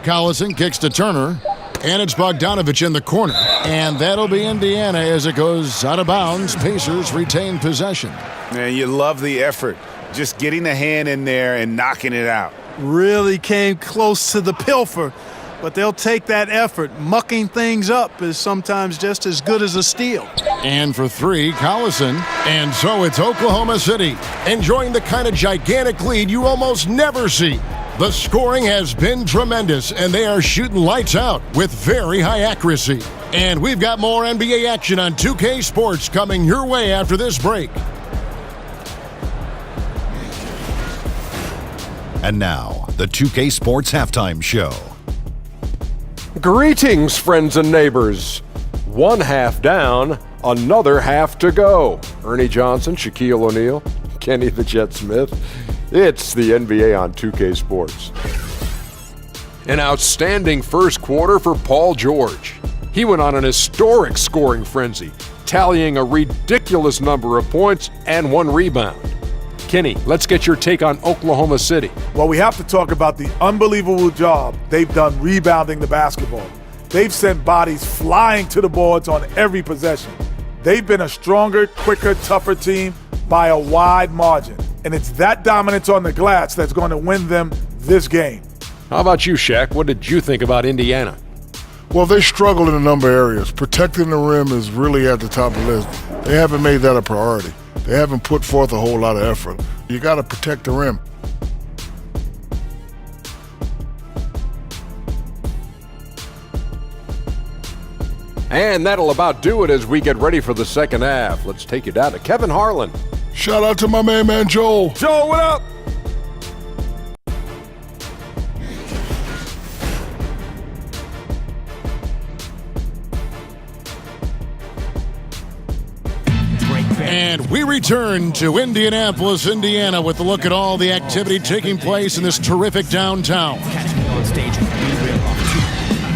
Speaker 7: Collison kicks to Turner, and it's Bogdanovich in the corner. And that'll be Indiana as it goes out of bounds. Pacers retain possession.
Speaker 8: Man, you love the effort. Just getting the hand in there and knocking it out.
Speaker 9: Really came close to the pilfer, but they'll take that effort. Mucking things up is sometimes just as good as a steal.
Speaker 7: And for 3, Collison. And so it's Oklahoma City, enjoying the kind of gigantic lead you almost never see. The scoring has been tremendous, and they are shooting lights out with very high accuracy. And we've got more NBA action on 2K Sports coming your way after this break.
Speaker 14: And now, the 2K Sports Halftime Show.
Speaker 4: Greetings, friends and neighbors. 1 half down, another half to go. Ernie Johnson, Shaquille O'Neal, Kenny the Jet Smith. It's the NBA on 2K Sports. An outstanding first quarter for Paul George. He went on an historic scoring frenzy, tallying a ridiculous number of points and 1 rebound. Kenny, let's get your take on Oklahoma City.
Speaker 5: Well, we have to talk about the unbelievable job they've done rebounding the basketball. They've sent bodies flying to the boards on every possession. They've been a stronger, quicker, tougher team by a wide margin. And it's that dominance on the glass that's going to win them this game.
Speaker 4: How about you, Shaq? What did you think about Indiana?
Speaker 6: Well, they struggle in a number of areas. Protecting the rim is really at the top of the list. They haven't made that a priority. They haven't put forth a whole lot of effort. You got to protect the rim.
Speaker 4: And that'll about do it as we get ready for the second half. Let's take you down to Kevin Harlan.
Speaker 6: Shout out to my man Joel.
Speaker 4: Joel, what up?
Speaker 7: And we return to Indianapolis, Indiana, with a look at all the activity taking place in this terrific downtown.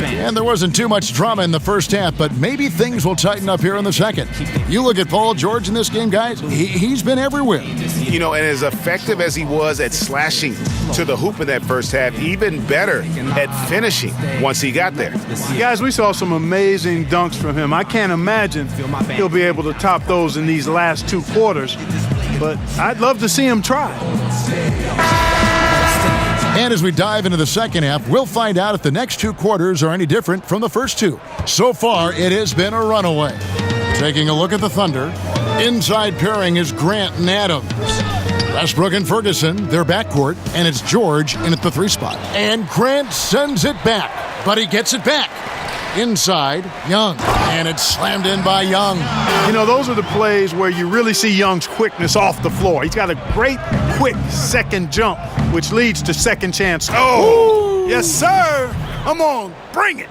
Speaker 7: And there wasn't too much drama in the first half, but maybe things will tighten up here in the second. You look at Paul George in this game, guys, he's been everywhere.
Speaker 8: You know, and as effective as he was at slashing to the hoop in that first half, even better at finishing once he got there.
Speaker 9: Guys, we saw some amazing dunks from him. I can't imagine he'll be able to top those in these last 2 quarters, but I'd love to see him try.
Speaker 7: And as we dive into the second half, we'll find out if the next 2 quarters are any different from the first 2. So far, it has been a runaway. Taking a look at the Thunder, inside pairing is Grant and Adams. Westbrook and Ferguson, their backcourt, and it's George in at the 3 spot. And Grant sends it back, but he gets it back. Inside, Young, and it's slammed in by Young.
Speaker 9: You know, those are the plays where you really see Young's quickness off the floor. He's got a great, quick second jump, which leads to second chance. Oh, yes, sir. Come on, bring it.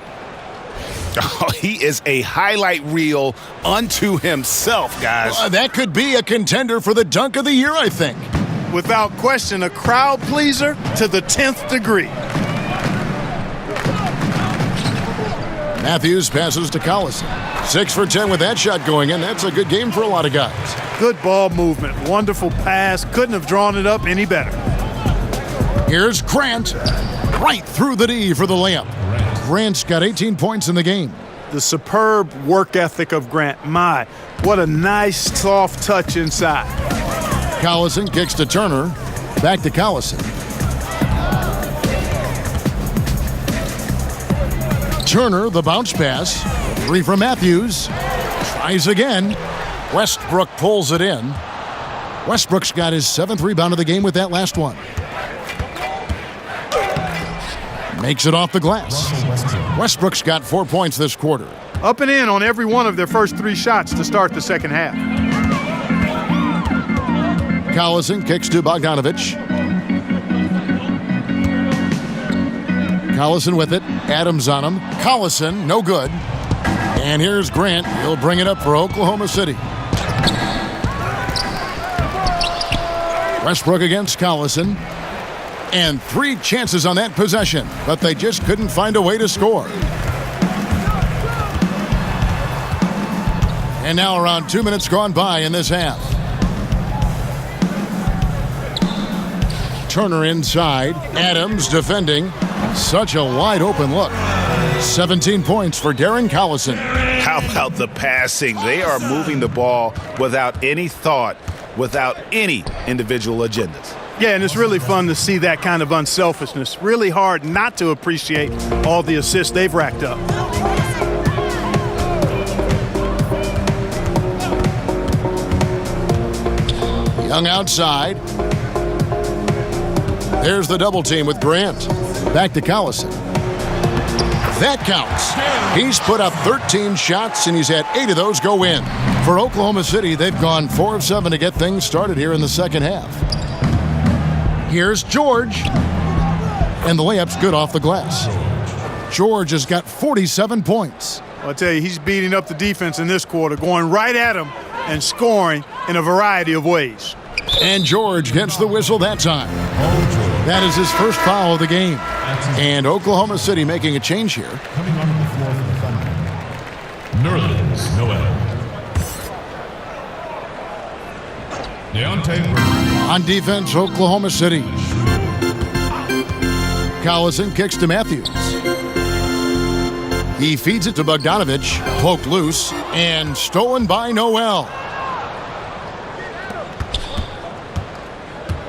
Speaker 8: Oh, he is a highlight reel unto himself, guys.
Speaker 7: That could be a contender for the dunk of the year, I think.
Speaker 9: Without question, a crowd pleaser to the 10th degree.
Speaker 7: Matthews passes to Collison. 6 for 10 with that shot going in. That's a good game for a lot of guys.
Speaker 9: Good ball movement. Wonderful pass. Couldn't have drawn it up any better.
Speaker 7: Here's Grant. Right through the D for the layup. Grant's got 18 points in the game.
Speaker 9: The superb work ethic of Grant. My, what a nice, soft touch inside.
Speaker 7: Collison kicks to Turner. Back to Collison. Turner, the bounce pass. 3 from Matthews. Tries again. Westbrook pulls it in. Westbrook's got his 7th rebound of the game with that last one. Makes it off the glass. Westbrook's got 4 points this quarter.
Speaker 9: Up and in on every one of their first 3 shots to start the second half.
Speaker 7: Collison kicks to Bogdanovich. Collison with it. Adams on him. Collison, no good. And here's Grant. He'll bring it up for Oklahoma City. Westbrook against Collison. And 3 chances on that possession, but they just couldn't find a way to score. And now around 2 minutes gone by in this half. Turner inside. Adams defending. Such a wide open look. 17 points for Darren Collison.
Speaker 8: How about the passing? They are moving the ball without any thought, without any individual agendas.
Speaker 9: Yeah, and it's really fun to see that kind of unselfishness. Really hard not to appreciate all the assists they've racked up.
Speaker 7: Young outside. There's the double team with Grant. Back to Collison. That counts. He's put up 13 shots, and he's had 8 of those go in. For Oklahoma City, they've gone 4 of 7 to get things started here in the second half. Here's George. And the layup's good off the glass. George has got 47 points.
Speaker 9: I'll tell you, he's beating up the defense in this quarter, going right at him and scoring in a variety of ways.
Speaker 7: And George gets the whistle that time. That is his first foul of the game. And Oklahoma City making a change here.
Speaker 15: Coming onto the floor for the Thunder, Nerlens Noel.
Speaker 7: On defense, Oklahoma City. Collison kicks to Matthews. He feeds it to Bogdanovich, poked loose, and stolen by Noel.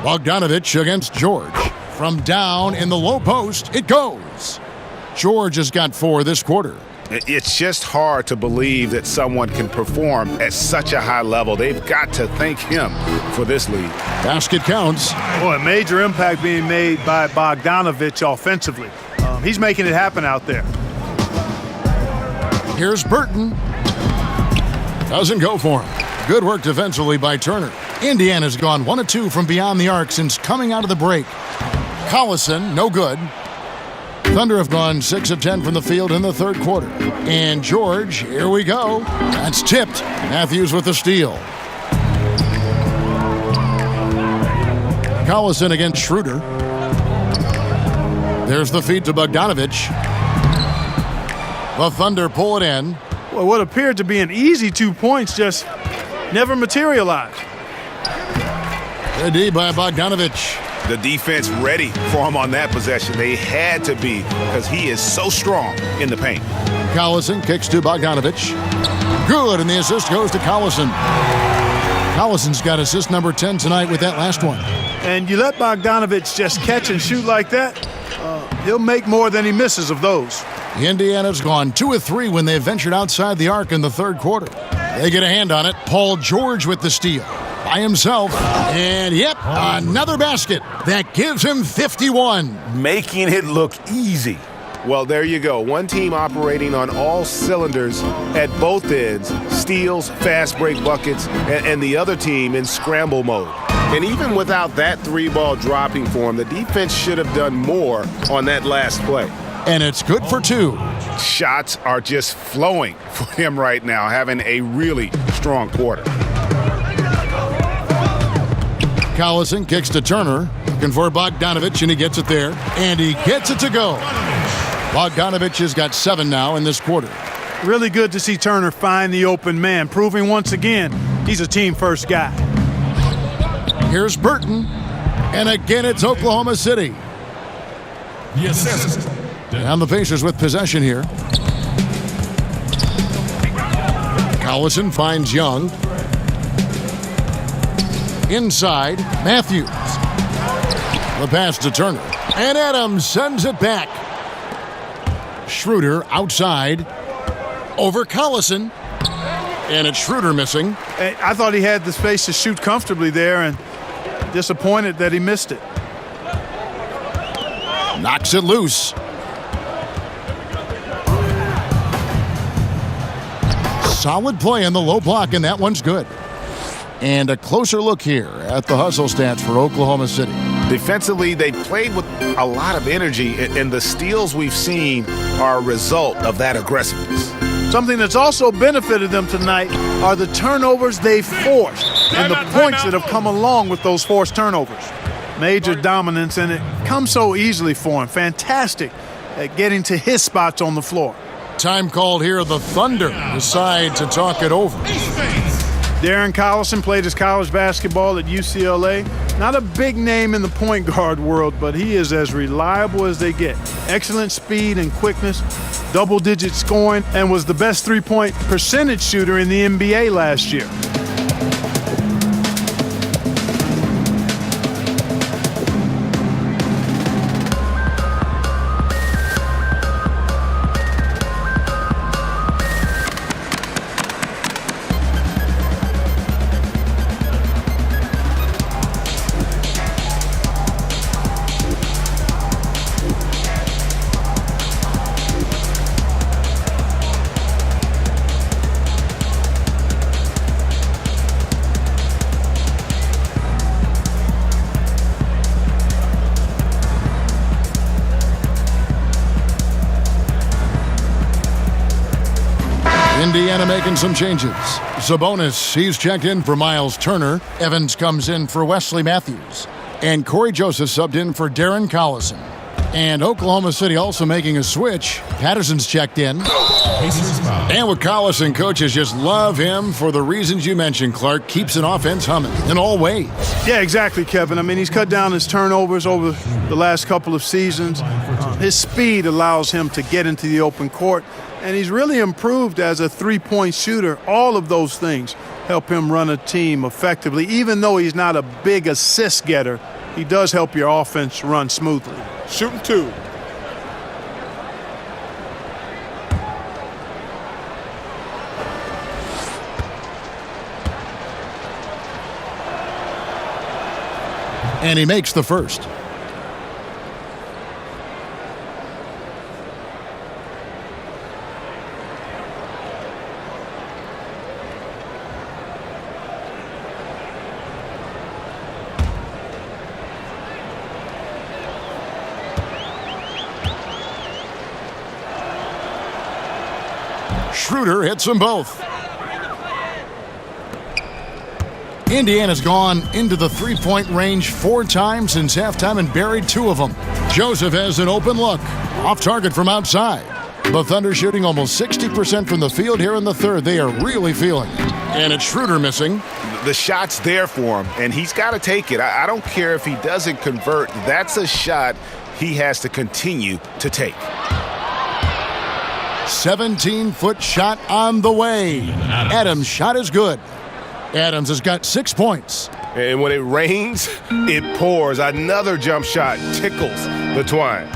Speaker 7: Bogdanovich against George. From down in the low post, it goes. George has got 4 this quarter.
Speaker 8: It's just hard to believe that someone can perform at such a high level. They've got to thank him for this lead.
Speaker 7: Basket counts.
Speaker 9: Boy, a major impact being made by Bogdanovich offensively. He's making it happen out there.
Speaker 7: Here's Burton. Doesn't go for him. Good work defensively by Turner. Indiana's gone 1 of 2 from beyond the arc since coming out of the break. Collison, no good. Thunder have gone 6 of 10 from the field in the third quarter. And George, here we go. That's tipped. Matthews with the steal. Collison against Schroeder. There's the feed to Bogdanovich. The Thunder pull it in.
Speaker 9: Well, what appeared to be an easy 2 points just never materialized.
Speaker 7: The D by Bogdanovich.
Speaker 8: The defense ready for him on that possession. They had to be because he is so strong in the paint.
Speaker 7: Collison kicks to Bogdanovich. Good, and the assist goes to Collison. Collison's got assist number 10 tonight with that last one.
Speaker 9: And you let Bogdanovich just catch and shoot like that, he'll make more than he misses of those.
Speaker 7: Indiana's gone 2 of 3 when they ventured outside the arc in the third quarter. They get a hand on it. Paul George with the steal. By himself. And yep, another basket. That gives him 51.
Speaker 8: Making it look easy. Well, there you go. One team operating on all cylinders at both ends. Steals, fast break buckets, and the other team in scramble mode. And even without that 3-ball dropping for him, the defense should have done more on that last play.
Speaker 7: And it's good for 2.
Speaker 8: Shots are just flowing for him right now, having a really strong quarter.
Speaker 7: Collison kicks to Turner, looking for Bogdanovich, and he gets it there. And he gets it to go. Bogdanovich has got 7 now in this quarter.
Speaker 9: Really good to see Turner find the open man, proving once again he's a team-first guy.
Speaker 7: Here's Burton, and again it's Oklahoma City.
Speaker 15: Yes.
Speaker 7: And the Pacers with possession here. Collison finds Young. Inside, Matthews. The pass to Turner. And Adams sends it back. Schroeder outside. Over Collison. And it's Schroeder missing.
Speaker 9: I thought he had the space to shoot comfortably there, and disappointed that he missed it.
Speaker 7: Knocks it loose. Solid play in the low block, and that one's good. And a closer look here at the hustle stats for Oklahoma City.
Speaker 8: Defensively, they played with a lot of energy, and the steals we've seen are a result of that aggressiveness.
Speaker 9: Something that's also benefited them tonight are the turnovers they've forced and the points that have come along with those forced turnovers. Major dominance, and it comes so easily for him. Fantastic at getting to his spots on the floor.
Speaker 7: Time called here. The Thunder decide to talk it over.
Speaker 9: Darren Collison played his college basketball at UCLA. Not a big name in the point guard world, but he is as reliable as they get. Excellent speed and quickness, double-digit scoring, and was the best three-point percentage shooter in the NBA last year.
Speaker 7: Indiana making some changes. Sabonis, he's checked in for Miles Turner. Evans comes in for Wesley Matthews. And Corey Joseph subbed in for Darren Collison. And Oklahoma City also making a switch. Patterson's checked in. And with Collison, coaches just love him for the reasons you mentioned, Clark. Keeps an offense humming in all ways.
Speaker 9: Yeah, exactly, Kevin. I mean, he's cut down his turnovers over the last couple of seasons. His speed allows him to get into the open court. And he's really improved as a three-point shooter. All of those things help him run a team effectively. Even though he's not a big assist getter, he does help your offense run smoothly.
Speaker 12: Shooting two.
Speaker 7: And he makes the first. Schroeder hits them both. Indiana's gone into the three-point range 4 times since halftime and buried 2 of them. Joseph has an open look. Off target from outside. The Thunder shooting almost 60% from the field here in the third. They are really feeling it. And it's Schroeder missing.
Speaker 8: The shot's there for him, and he's got to take it. I don't care if he doesn't convert. That's a shot he has to continue to take.
Speaker 7: 17-foot shot on the way. Adams' shot is good. Adams has got 6 points.
Speaker 8: And when it rains, it pours. Another jump shot tickles the twine.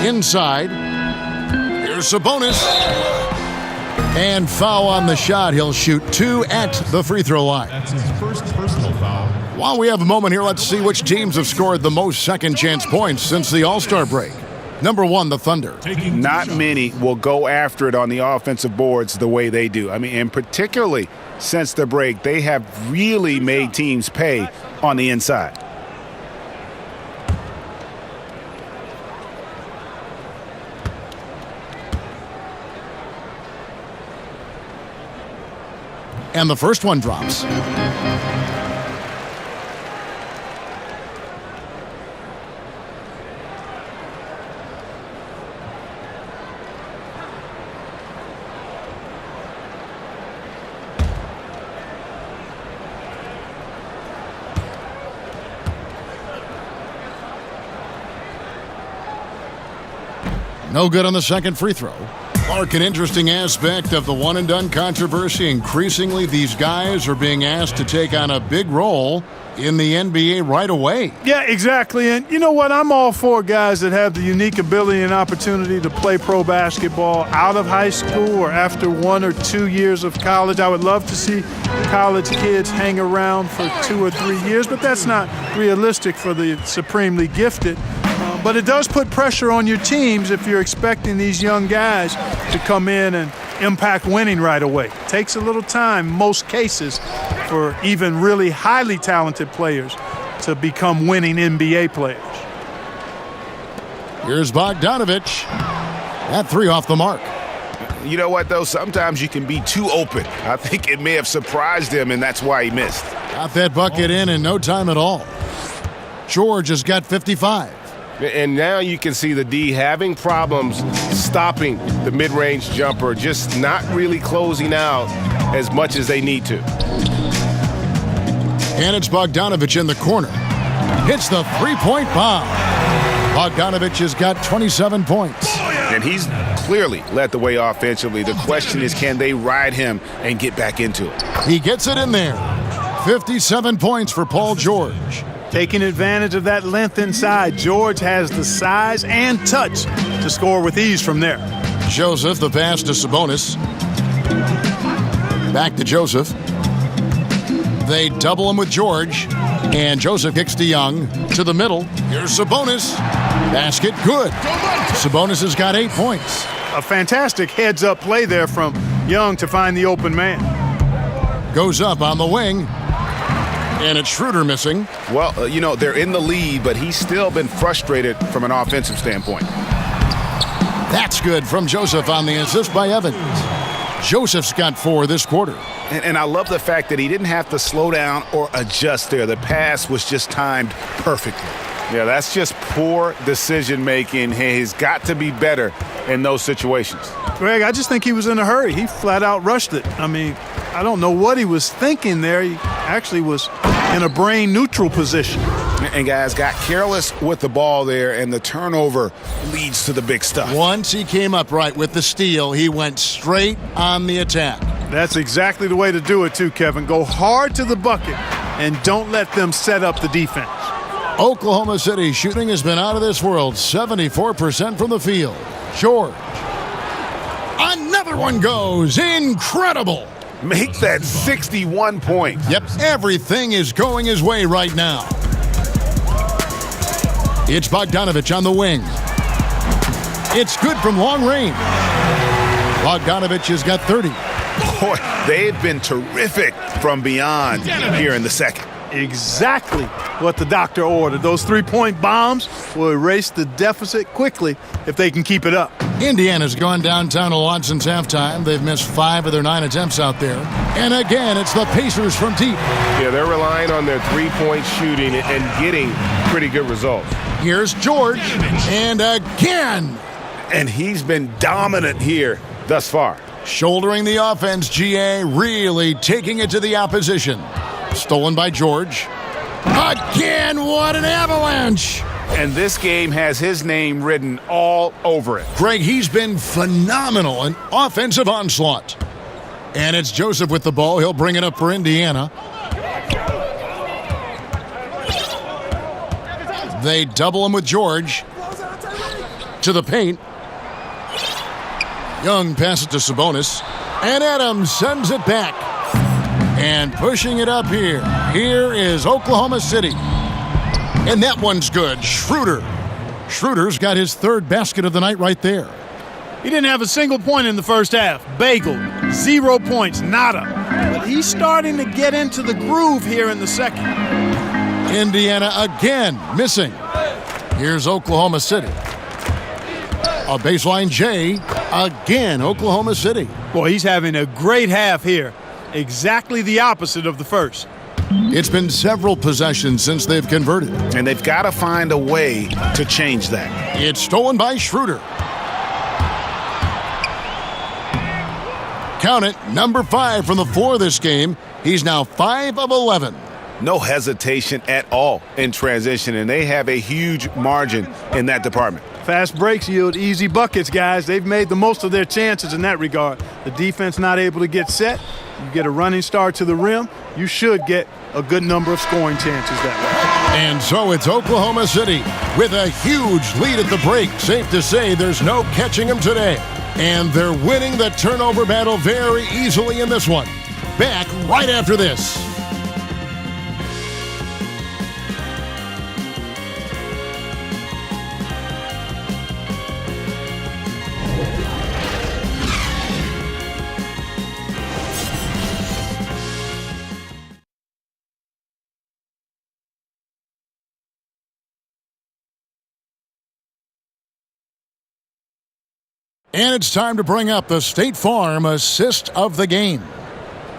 Speaker 7: Inside. Here's Sabonis. And foul on the shot. He'll shoot 2 at the free throw line.
Speaker 15: That's his first personal foul.
Speaker 7: While we have a moment here, let's see which teams have scored the most second chance points since the All-Star break. Number 1, the Thunder.
Speaker 8: Not many will go after it on the offensive boards the way they do. I mean, and particularly since the break, they have really made teams pay on the inside.
Speaker 7: And the first one drops. No good on the second free throw. Mark, an interesting aspect of the one-and-done controversy. Increasingly, these guys are being asked to take on a big role in the NBA right away.
Speaker 9: Yeah, exactly. And you know what? I'm all for guys that have the unique ability and opportunity to play pro basketball out of high school or after 1 or 2 years of college. I would love to see college kids hang around for 2 or 3 years, but that's not realistic for the supremely gifted. But it does put pressure on your teams if you're expecting these young guys to come in and impact winning right away. It takes a little time, in most cases, for even really highly talented players to become winning NBA players.
Speaker 7: Here's Bogdanovich. That three off the mark.
Speaker 8: You know what, though? Sometimes you can be too open. I think it may have surprised him, and that's why he missed.
Speaker 7: Got that bucket in no time at all. George has got 55.
Speaker 11: And now you can see the D having problems stopping the mid-range jumper, just not really closing out as much as they need to.
Speaker 7: And it's Bogdanovich in the corner. Hits the three-point bomb. Bogdanovich has got 27 points.
Speaker 8: And he's clearly led the way offensively. The question is, can they ride him and get back into it?
Speaker 7: He gets it in there. 57 points for Paul George.
Speaker 9: Taking advantage of that length inside, George has the size and touch to score with ease from there.
Speaker 7: Joseph, the pass to Sabonis. Back to Joseph. They double him with George. And Joseph kicks to Young. To the middle. Here's Sabonis. Basket good. Sabonis has got 8 points.
Speaker 9: A fantastic heads-up play there from Young to find the open man.
Speaker 7: Goes up on the wing. And it's Schroeder missing.
Speaker 8: Well, they're in the lead, but he's still been frustrated from an offensive standpoint.
Speaker 7: That's good from Joseph on the assist by Evans. Joseph's got 4 this quarter.
Speaker 8: And I love the fact that he didn't have to slow down or adjust there. The pass was just timed perfectly.
Speaker 11: Yeah, that's just poor decision-making. He's got to be better in those situations.
Speaker 9: Greg, I just think he was in a hurry. He flat out rushed it. I mean, I don't know what he was thinking there. He actually was in a brain-neutral position.
Speaker 8: And guys got careless with the ball there, and the turnover leads to the big stuff.
Speaker 7: Once he came up right with the steal, he went straight on the attack.
Speaker 9: That's exactly the way to do it too, Kevin. Go hard to the bucket and don't let them set up the defense.
Speaker 7: Oklahoma City shooting has been out of this world. 74% from the field. George. Another one goes. Incredible.
Speaker 8: Make that 61 points.
Speaker 7: Yep, everything is going his way right now. It's Bogdanovich on the wing. It's good from long range. Bogdanovich has got 30.
Speaker 8: Boy, they've been terrific from beyond here in the second.
Speaker 9: Exactly what the doctor ordered. Those three-point bombs will erase the deficit quickly if they can keep it up.
Speaker 7: Indiana's gone downtown a lot since halftime. They've missed 5 of their 9 attempts out there. And again, it's the Pacers from deep.
Speaker 11: Yeah, they're relying on their three-point shooting and getting pretty good results.
Speaker 7: Here's George. And again.
Speaker 8: And he's been dominant here thus far.
Speaker 7: Shouldering the offense, GA really taking it to the opposition. Stolen by George. Again, what an avalanche!
Speaker 8: And this game has his name written all over it.
Speaker 7: Greg, he's been phenomenal. An offensive onslaught. And it's Joseph with the ball. He'll bring it up for Indiana. They double him with George. To the paint. Young passes to Sabonis. And Adams sends it back. And pushing it up here. Here is Oklahoma City. And that one's good. Schroeder. Schroeder's got his 3rd basket of the night right there.
Speaker 9: He didn't have a single point in the first half. Bagel. 0 points. Nada. But he's starting to get into the groove here in the second.
Speaker 7: Indiana again missing. Here's Oklahoma City. A baseline J. Again, Oklahoma City.
Speaker 9: Boy, he's having a great half here. Exactly the opposite of the first.
Speaker 7: It's been several possessions since they've converted.
Speaker 8: And they've got to find a way to change that.
Speaker 7: It's stolen by Schroeder. Count it, number 5 from the floor this game. He's now 5 of 11.
Speaker 8: No hesitation at all in transition, and they have a huge margin in that department.
Speaker 9: Fast breaks yield easy buckets, guys. They've made the most of their chances in that regard. The defense not able to get set. You get a running start to the rim, you should get a good number of scoring chances that way.
Speaker 7: And so it's Oklahoma City with a huge lead at the break. Safe to say there's no catching them today. And they're winning the turnover battle very easily in this one. Back right after this. And it's time to bring up the State Farm assist of the game.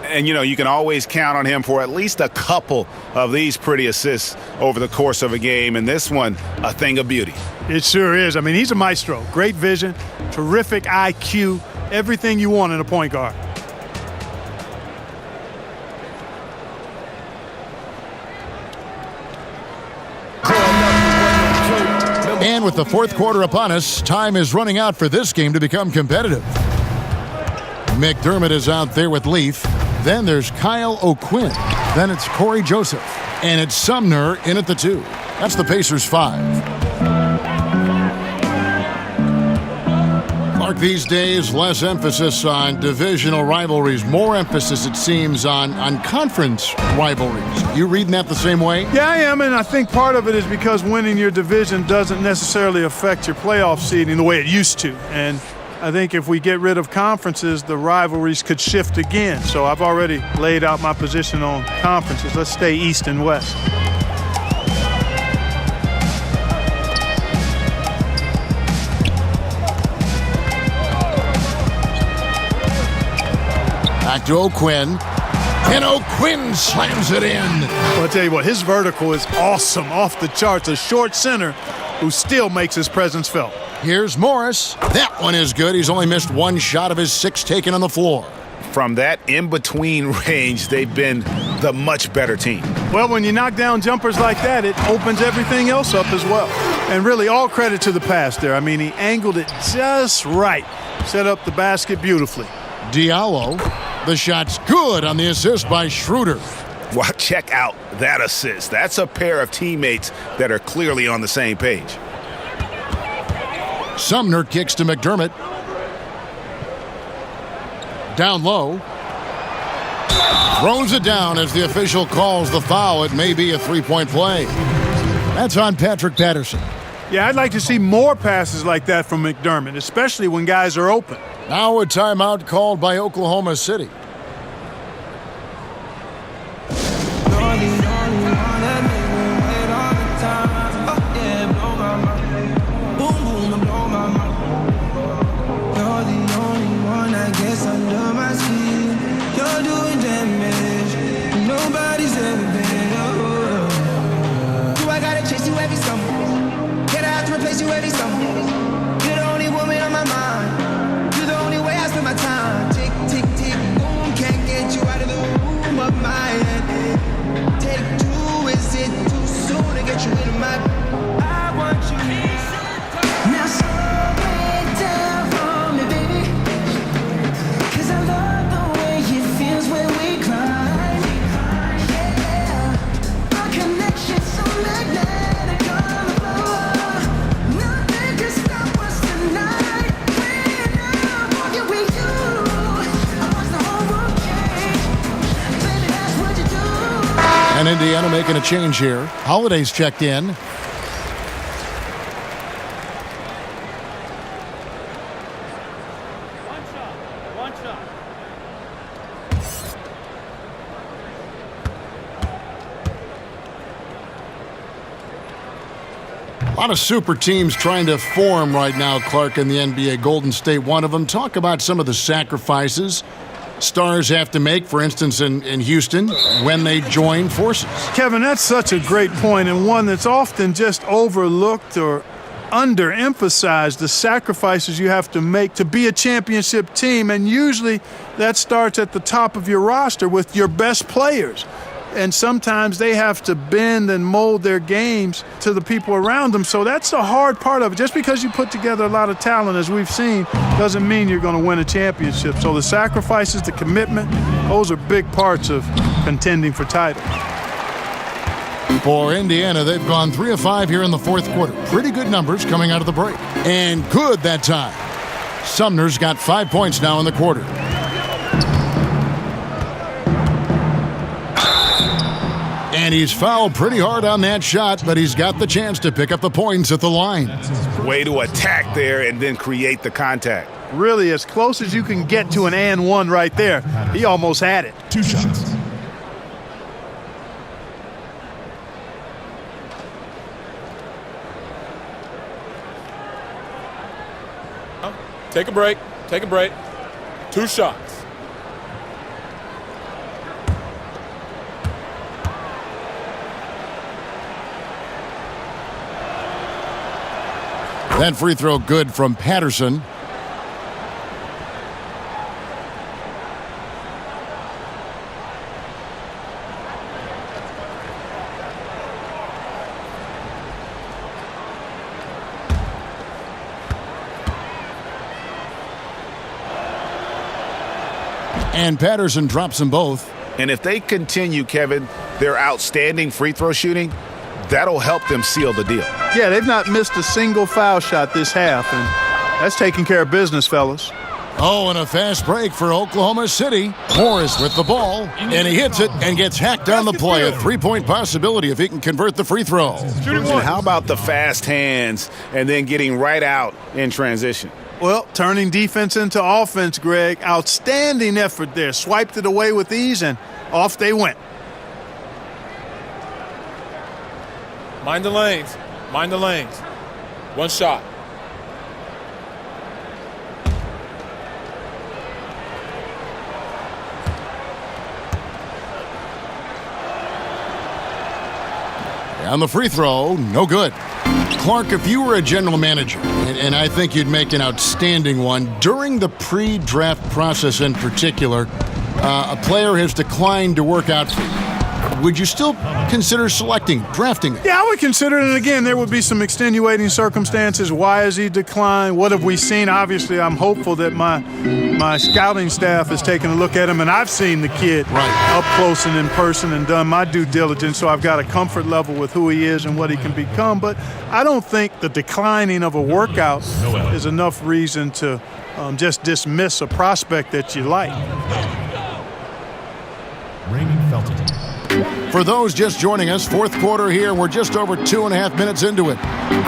Speaker 8: And, you can always count on him for at least a couple of these pretty assists over the course of a game. And this one, a thing of beauty.
Speaker 9: It sure is. I mean, he's a maestro. Great vision, terrific IQ, everything you want in a point guard.
Speaker 7: And with the fourth quarter upon us, time is running out for this game to become competitive. McDermott is out there with Leaf. Then there's Kyle O'Quinn. Then it's Corey Joseph. And it's Sumner in at the 2. That's the Pacers' 5. Clark, these days, less emphasis on divisional rivalries, more emphasis, it seems, on conference rivalries. You reading that the same way?
Speaker 9: Yeah, I am, and I think part of it is because winning your division doesn't necessarily affect your playoff seeding the way it used to. And I think if we get rid of conferences, the rivalries could shift again. So I've already laid out my position on conferences. Let's stay East and West.
Speaker 7: Back to O'Quinn. And O'Quinn slams it in.
Speaker 9: Well, I'll tell you what, his vertical is awesome, off the charts. A short center who still makes his presence felt.
Speaker 7: Here's Morris. That one is good. He's only missed one shot of his 6 taken on the floor.
Speaker 8: From that in-between range, they've been the much better team.
Speaker 9: Well, when you knock down jumpers like that, it opens everything else up as well. And really, all credit to the pass there. I mean, he angled it just right. Set up the basket beautifully.
Speaker 7: Diallo. The shot's good on the assist by Schroeder.
Speaker 8: Well, check out that assist. That's a pair of teammates that are clearly on the same page.
Speaker 7: Sumner kicks to McDermott. Down low. Throws it down as the official calls the foul. It may be a three-point play. That's on Patrick Patterson.
Speaker 9: Yeah, I'd like to see more passes like that from McDermott, especially when guys are open.
Speaker 7: Now a timeout called by Oklahoma City. And Indiana making a change here. Holiday's checked in.
Speaker 12: One shot.
Speaker 7: A lot of super teams trying to form right now, Clark, in the NBA. Golden State, one of them. Talk about some of the sacrifices stars have to make, for instance, in Houston, when they join forces.
Speaker 9: Kevin, that's such a great point, and one that's often just overlooked or underemphasized, the sacrifices you have to make to be a championship team, and usually that starts at the top of your roster with your best players. and sometimes they have to bend and mold their games to the people around them. So that's the hard part of it. Just because you put together a lot of talent, as we've seen, doesn't mean you're going to win a championship. So the sacrifices, the commitment, those are big parts of contending for titles.
Speaker 7: For Indiana, they've gone 3 of 5 here in the fourth quarter. Pretty good numbers coming out of the break. And good that time. Sumner's got 5 points now in the quarter. And he's fouled pretty hard on that shot, but he's got the chance to pick up the points at the line.
Speaker 8: Way to attack there and then create the contact.
Speaker 9: Really, as close as you can get to an and one right there. He almost had it.
Speaker 15: 2 shots.
Speaker 16: Take a break. Take a break. 2 shots.
Speaker 7: That free throw good from Patterson. And Patterson drops them both.
Speaker 8: And if they continue, Kevin, their outstanding free throw shooting, that'll help them seal the deal.
Speaker 9: Yeah, they've not missed a single foul shot this half, and that's taking care of business, fellas.
Speaker 7: Oh, and a fast break for Oklahoma City. Morris with the ball, and he hits it and gets hacked on the play. A 3-point possibility if he can convert the free throw.
Speaker 8: And how about the fast hands and then getting right out in transition?
Speaker 9: Well, turning defense into offense, Greg. Outstanding effort there. Swiped it away with ease, and off they went.
Speaker 16: Mind the lanes. Mind the lanes. 1 shot.
Speaker 7: On the free throw, no good. Clark, if you were a general manager, and I think you'd make an outstanding one, during the pre-draft process in particular, a player has declined to work out for you. Would you still consider drafting it?
Speaker 9: Yeah, I would consider it. Again, there would be some extenuating circumstances. Why has he declined? What have we seen? Obviously, I'm hopeful that my scouting staff has taken a look at him, and I've seen the kid up close and in person and done my due diligence, so I've got a comfort level with who he is and what he can become. But I don't think the declining of a workout is enough reason to just dismiss a prospect that you like.
Speaker 15: Raymond Felton.
Speaker 7: For those just joining us, fourth quarter here, we're just over 2.5 minutes into it.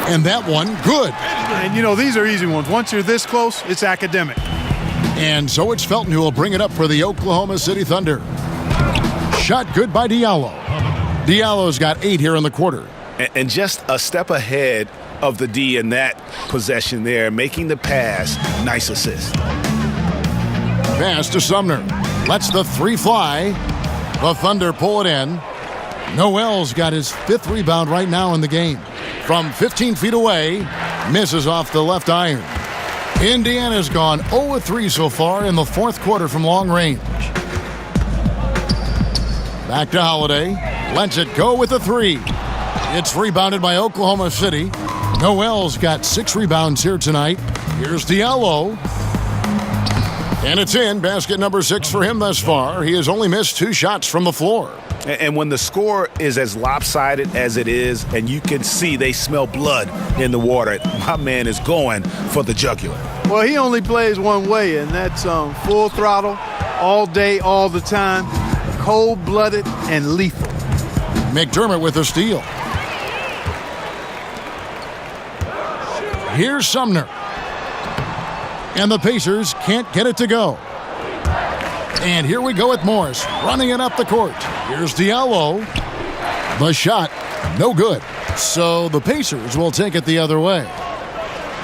Speaker 7: And that one, good.
Speaker 9: And, you know, these are easy ones. Once you're this close, it's academic.
Speaker 7: And so it's Felton who will bring it up for the Oklahoma City Thunder. Shot good by Diallo. Diallo's got 8 here in the quarter.
Speaker 8: And just a step ahead of the D in that possession there, making the pass. Nice assist.
Speaker 7: Pass to Sumner. Lets the 3 fly. The Thunder pull it in. Noel's got his 5th rebound right now in the game. From 15 feet away, misses off the left iron. Indiana's gone 0-3 so far in the fourth quarter from long range. Back to Holiday. Lets it go with the 3. It's rebounded by Oklahoma City. Noel's got 6 rebounds here tonight. Here's Diallo. And it's in. Basket number 6 for him thus far. He has only missed 2 shots from the floor.
Speaker 8: And when the score is as lopsided as it is, and you can see they smell blood in the water, my man is going for the jugular.
Speaker 9: Well, he only plays one way, and that's full throttle, all day, all the time, cold-blooded and lethal.
Speaker 7: McDermott with a steal. Here's Sumner. And the Pacers can't get it to go. And here we go with Morris, running it up the court. Here's Diallo. The shot, no good. So the Pacers will take it the other way.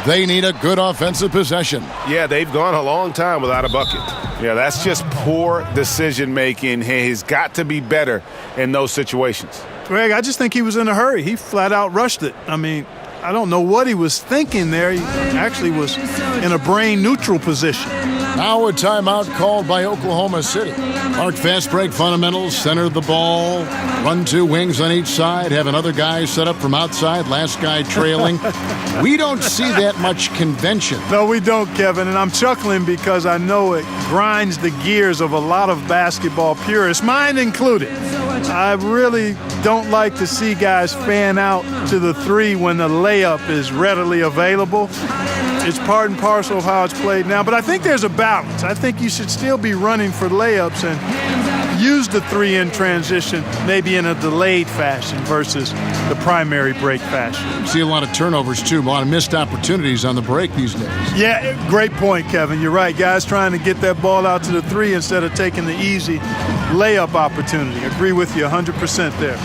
Speaker 7: They need a good offensive possession.
Speaker 8: Yeah, they've gone a long time without a bucket. Yeah, that's just poor decision-making. He's got to be better in those situations.
Speaker 9: Greg, I just think he was in a hurry. He flat out rushed it. I mean, I don't know what he was thinking there. He actually was in a brain neutral position.
Speaker 7: Now a timeout called by Oklahoma City. Clark fast break fundamentals, center the ball, run two wings on each side, have another guy set up from outside, last guy trailing. We don't see that much convention.
Speaker 9: No, we don't, Kevin, and I'm chuckling because I know it grinds the gears of a lot of basketball purists, mine included. I really don't like to see guys fan out to the three when the layup is readily available. It's part and parcel of how it's played now, but I think there's a balance. I think you should still be running for layups and use the three in transition, maybe in a delayed fashion versus the primary break fashion.
Speaker 7: See a lot of turnovers, too, a lot of missed opportunities on the break these days.
Speaker 9: Yeah, great point, Kevin. You're right. Guys trying to get that ball out to the three instead of taking the easy layup opportunity. Agree with you 100% there.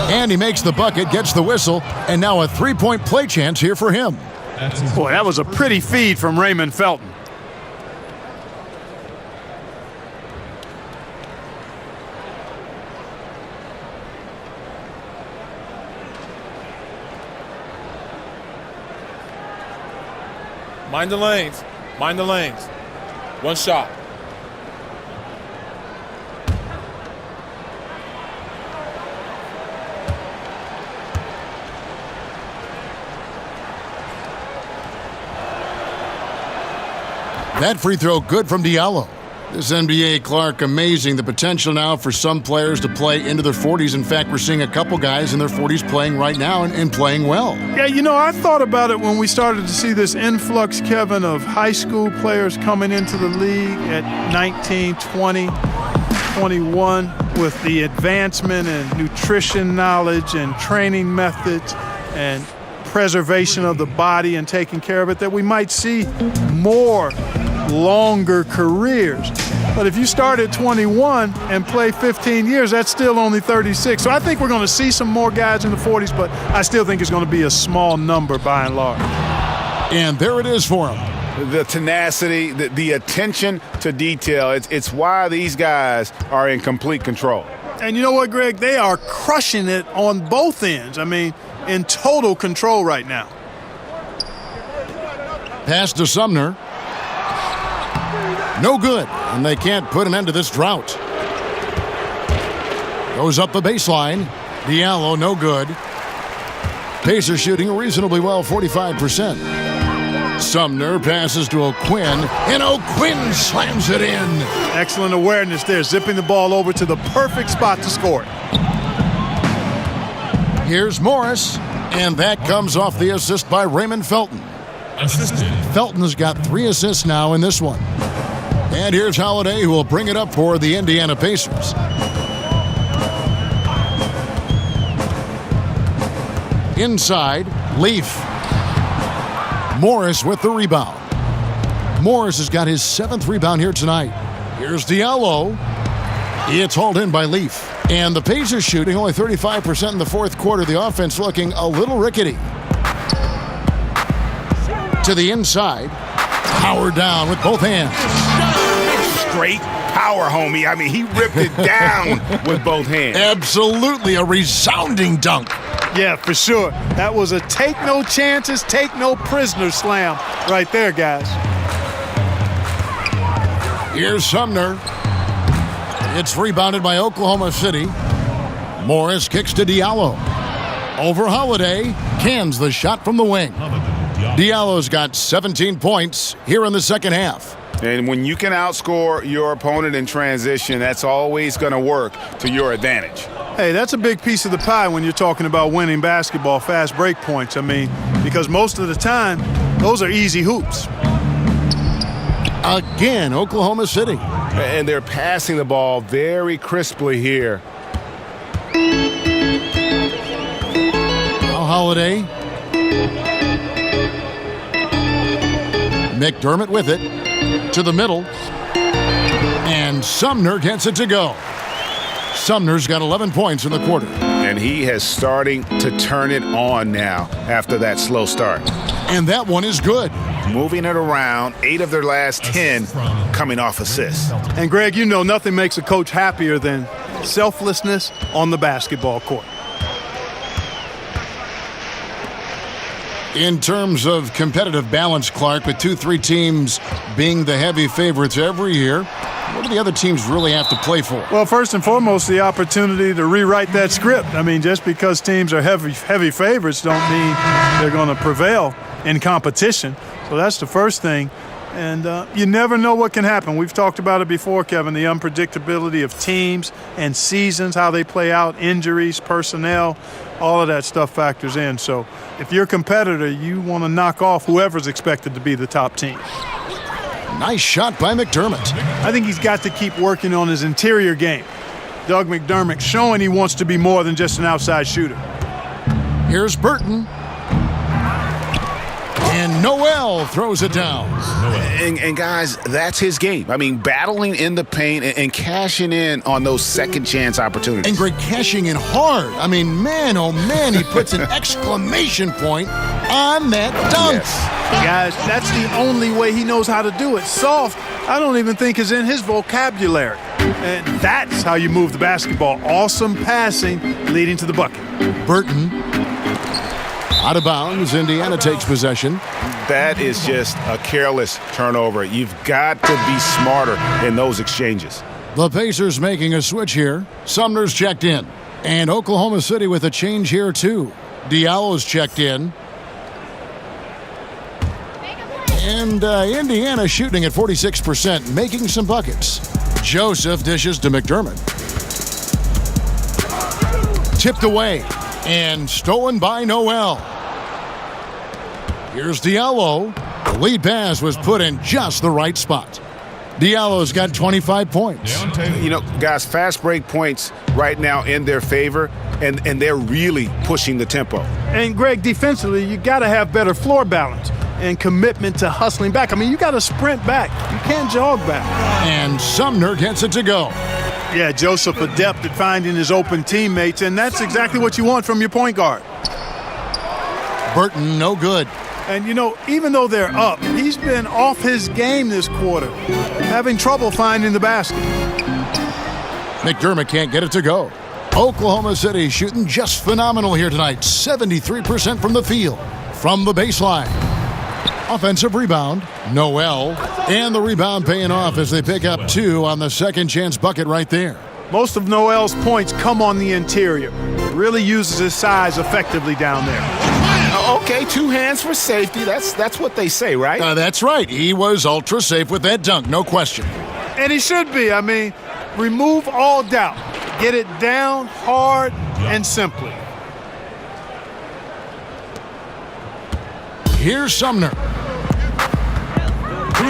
Speaker 7: And he makes the bucket, gets the whistle, and now a three-point play chance here for him.
Speaker 9: Boy, that was a pretty feed from Raymond Felton.
Speaker 16: Mind the lanes. Mind the lanes. One shot.
Speaker 7: That free throw good from Diallo. This NBA, Clark, amazing. The potential now for some players to play into their 40s. In fact, we're seeing a couple guys in their 40s playing right now and playing well.
Speaker 9: Yeah, you know, I thought about it when we started to see this influx, Kevin, of high school players coming into the league at 19, 20, 21 with the advancement in nutrition knowledge and training methods and preservation of the body and taking care of it, that we might see more longer careers. But if you start at 21 and play 15 years, that's still only 36. So I think we're going to see some more guys in the 40s, but I still think it's going to be a small number by and large.
Speaker 7: And there it is for him.
Speaker 8: The tenacity, the attention to detail, it's why these guys are in complete control.
Speaker 9: And you know what, Greg? They are crushing it on both ends. I mean, in total control right now.
Speaker 7: Pass to Sumner. No good, and they can't put an end to this drought. Goes up the baseline. Diallo, no good. Pacers shooting reasonably well, 45%. Sumner passes to O'Quinn, and O'Quinn slams it in.
Speaker 9: Excellent awareness there, zipping the ball over to the perfect spot to score it.
Speaker 7: Here's Morris, and that comes off the assist by Raymond Felton.
Speaker 15: Assisted.
Speaker 7: Felton has got 3 assists now in this one. And here's Holiday, who will bring it up for the Indiana Pacers. Inside, Leaf. Morris with the rebound. Morris has got his 7th rebound here tonight. Here's Diallo. It's hauled in by Leaf. And the Pacers shooting only 35% in the 4th quarter. The offense looking a little rickety. To the inside. Power down with both hands.
Speaker 8: Straight power, homie. I mean, he ripped it down with both hands.
Speaker 7: Absolutely a resounding dunk.
Speaker 9: Yeah, for sure. That was a take no chances, take no prisoners slam right there, guys.
Speaker 7: Here's Sumner. It's rebounded by Oklahoma City. Morris kicks to Diallo. Over Holiday. Cans the shot from the wing. Diallo's got 17 points here in the second half.
Speaker 8: And when you can outscore your opponent in transition, that's always going to work to your advantage.
Speaker 9: Hey, that's a big piece of the pie when you're talking about winning basketball, fast break points. I mean, because most of the time, those are easy hoops.
Speaker 7: Again, Oklahoma City.
Speaker 8: And they're passing the ball very crisply here.
Speaker 7: Now Holiday. McDermott with it. To the middle. And Sumner gets it to go. Sumner's got 11 points in the quarter.
Speaker 8: And he has starting to turn it on now after that slow start.
Speaker 7: And that one is good.
Speaker 8: Moving it around, 8 of their last 10 coming off assists.
Speaker 9: And Greg, you know nothing makes a coach happier than selflessness on the basketball court.
Speaker 7: In terms of competitive balance, Clark, with 2-3 teams being the heavy favorites every year, what do the other teams really have to play for?
Speaker 9: Well, first and foremost, the opportunity to rewrite that script. I mean, just because teams are heavy favorites don't mean they're going to prevail in competition. So that's the first thing. And you never know what can happen. We've talked about it before, Kevin, the unpredictability of teams and seasons, how they play out, injuries, personnel, all of that stuff factors in. So if you're a competitor, you want to knock off whoever's expected to be the top team.
Speaker 7: Nice shot by McDermott.
Speaker 9: I think he's got to keep working on his interior game. Doug McDermott showing he wants to be more than just an outside shooter.
Speaker 7: Here's Burton. And Noel throws it down.
Speaker 8: And guys, that's his game. I mean, battling in the paint and cashing in on those second chance opportunities.
Speaker 7: And Greg cashing in hard. I mean, man, oh man, he puts an exclamation point on that dunk.
Speaker 8: Yes.
Speaker 9: Guys, that's the only way he knows how to do it. Soft, I don't even think is in his vocabulary. And that's how you move the basketball. Awesome passing leading to the bucket.
Speaker 7: Burton. Out of bounds, Indiana takes possession.
Speaker 8: That is just a careless turnover. You've got to be smarter in those exchanges.
Speaker 7: The Pacers making a switch here. Sumner's checked in. And Oklahoma City with a change here too. Diallo's checked in. And Indiana shooting at 46%, making some buckets. Joseph dishes to McDermott. Tipped away and stolen by Noel. Here's Diallo. The lead pass was put in just the right spot. Diallo's got 25 points.
Speaker 8: You know, guys, fast break points right now in their favor, and they're really pushing the tempo.
Speaker 9: And, Greg, defensively, you got to have better floor balance and commitment to hustling back. I mean, you got to sprint back. You can't jog back.
Speaker 7: And Sumner gets it to go.
Speaker 9: Yeah, Joseph adept at finding his open teammates, and that's exactly what you want from your point guard.
Speaker 7: Burton, no good.
Speaker 9: And, you know, even though they're up, he's been off his game this quarter, having trouble finding the basket.
Speaker 7: McDermott can't get it to go. Oklahoma City shooting just phenomenal here tonight. 73% from the field, from the baseline. Offensive rebound, Noel. And the rebound paying off as they pick up 2 on the second chance bucket right there.
Speaker 9: Most of Noel's points come on the interior. Really uses his size effectively down there.
Speaker 8: Okay, 2 hands for safety. That's what they say, right?
Speaker 7: That's right. He was ultra safe with that dunk, no question.
Speaker 9: And he should be. I mean, remove all doubt. Get it down hard and simply.
Speaker 7: Here's Sumner.
Speaker 15: 2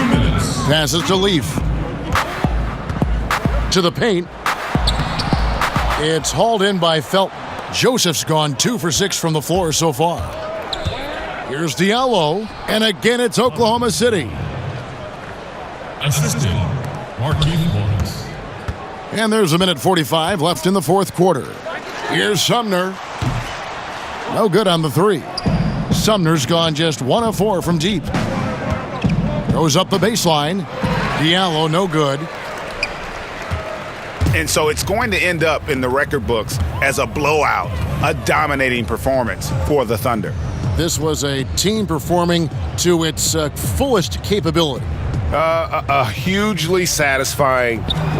Speaker 15: minutes.
Speaker 7: Passes to Leaf. To the paint. It's hauled in by Felton. Joseph's gone 2 for 6 from the floor so far. Here's Diallo, and again it's Oklahoma City.
Speaker 15: Assistant, Marquise Morris.
Speaker 7: And there's 1:45 left in the fourth quarter. Here's Sumner. No good on the 3. Sumner's gone just 1 of 4 from deep. Goes up the baseline. Diallo, no good.
Speaker 8: And so it's going to end up in the record books as a blowout, a dominating performance for the Thunder.
Speaker 7: This was a team performing to its fullest capability.
Speaker 11: A hugely satisfying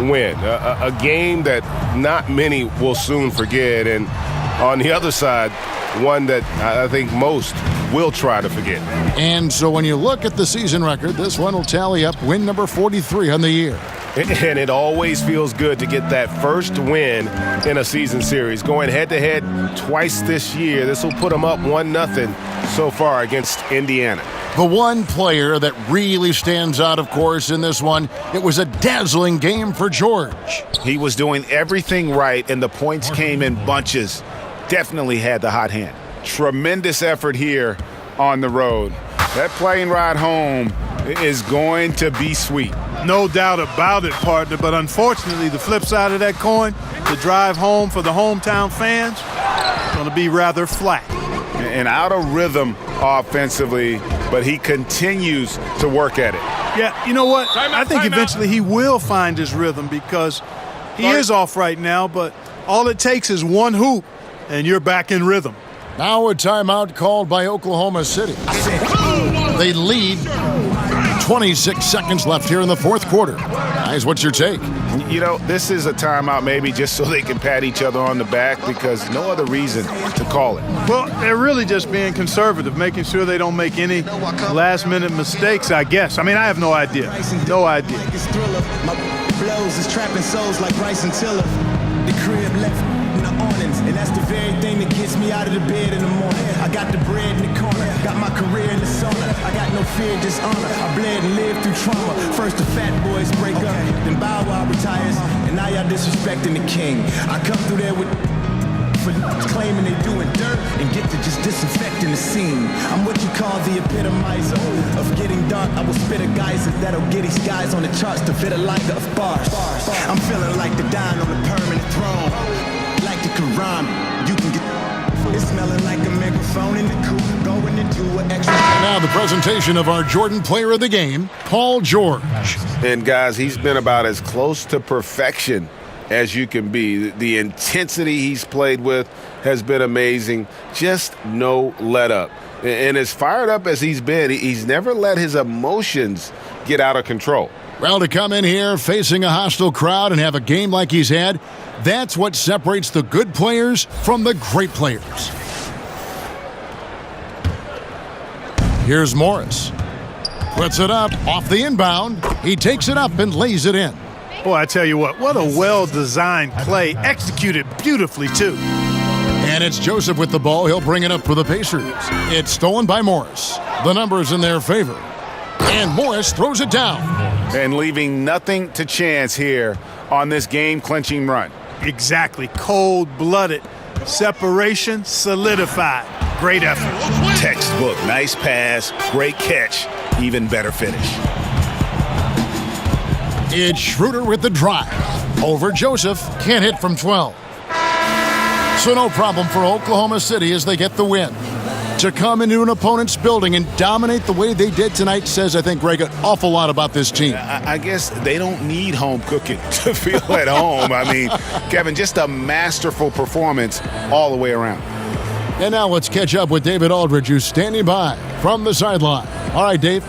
Speaker 11: win. A game that not many will soon forget. And on the other side, one that I think most will try to forget.
Speaker 7: And so when you look at the season record, this one will tally up win number 43 on the year.
Speaker 11: And it always feels good to get that first win in a season series. Going head-to-head twice this year, this will put them up 1-0 so far against Indiana.
Speaker 7: The one player that really stands out, of course, in this one, it was a dazzling game for George.
Speaker 8: He was doing everything right, and the points came in bunches. Definitely had the hot hand. Tremendous effort here on the road. That plane ride home is going to be sweet.
Speaker 9: No doubt about it, partner, but unfortunately the flip side of that coin, the drive home for the hometown fans, is going to be rather flat.
Speaker 8: and out of rhythm offensively, but he continues to work at it.
Speaker 9: Yeah, you know what? I think eventually he will find his rhythm because he is off right now, but all it takes is one hoop, and you're back in rhythm.
Speaker 7: Now a timeout called by Oklahoma City. They lead. 26 seconds left here in the fourth quarter. Guys, what's your take?
Speaker 8: You know, this is a timeout maybe just so they can pat each other on the back because no other reason to call it.
Speaker 9: Well, they're really just being conservative, making sure they don't make any last-minute mistakes, I guess. I mean, I have no idea. No idea.
Speaker 1: Blows is trapping souls like Bryson Tiller. The crib left in the awnings, and that's the very thing that gets me out of the bed in the morning. I got the bread in the corner, got my career in the sauna. I got no fear, just honor. I bled and lived through trauma. First the fat boys break up, then Bow Wow retires, and now y'all disrespecting the king. I come through there with for claiming they doing dirt and get to just disinfecting the scene. I'm what you call the epitomizer of getting dark. I will spit a geyser that'll get these guys on the charts to fit a liger of bars. I'm feeling like the Don on the permanent throne. Like the Quran, you can get it's smelling like a microphone in the coop. Going into an extra.
Speaker 7: Now the presentation of our Jordan Player of the Game, Paul George.
Speaker 11: And guys, he's been about as close to perfection as you can be. The intensity he's played with has been amazing. Just no let up. And as fired up as he's been, he's never let his emotions get out of control.
Speaker 7: Well, to come in here facing a hostile crowd and have a game like he's had, that's what separates the good players from the great players. Here's Morris. Puts it up off the inbound. He takes it up and lays it in.
Speaker 9: Boy, I tell you what a well-designed play, executed beautifully, too.
Speaker 7: And it's Joseph with the ball. He'll bring it up for the Pacers. It's stolen by Morris. The numbers in their favor. And Morris throws it down.
Speaker 8: And leaving nothing to chance here on this game-clinching run.
Speaker 9: Exactly. Cold-blooded. Separation solidified. Great effort.
Speaker 8: Textbook. Nice pass. Great catch. Even better finish.
Speaker 7: It's Schroeder with the drive. Over Joseph. Can't hit from 12. So no problem for Oklahoma City as they get the win. To come into an opponent's building and dominate the way they did tonight says, I think, Greg, an awful lot about this team.
Speaker 8: I guess they don't need home cooking to feel at home. I mean, Kevin, just a masterful performance all the way around.
Speaker 7: And now let's catch up with David Aldridge, who's standing by from the sideline. All right, Dave.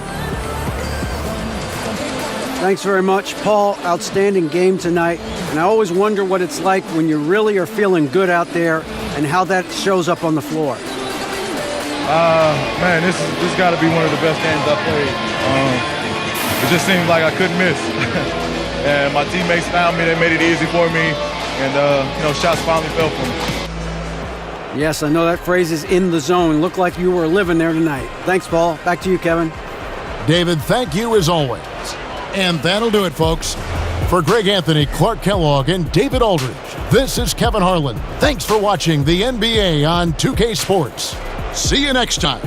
Speaker 10: Thanks very much, Paul. Outstanding game tonight. And I always wonder what it's like when you really are feeling good out there and how that shows up on the floor.
Speaker 17: Man, this got to be one of the best games I played. It just seemed like I couldn't miss. And my teammates found me. They made it easy for me. And, shots finally fell for me.
Speaker 10: Yes, I know that phrase is in the zone. Looked like you were living there tonight. Thanks, Paul. Back to you, Kevin.
Speaker 7: David, thank you as always. And that'll do it, folks. For Greg Anthony, Clark Kellogg, and David Aldridge, this is Kevin Harlan. Thanks for watching the NBA on 2K Sports. See you next time.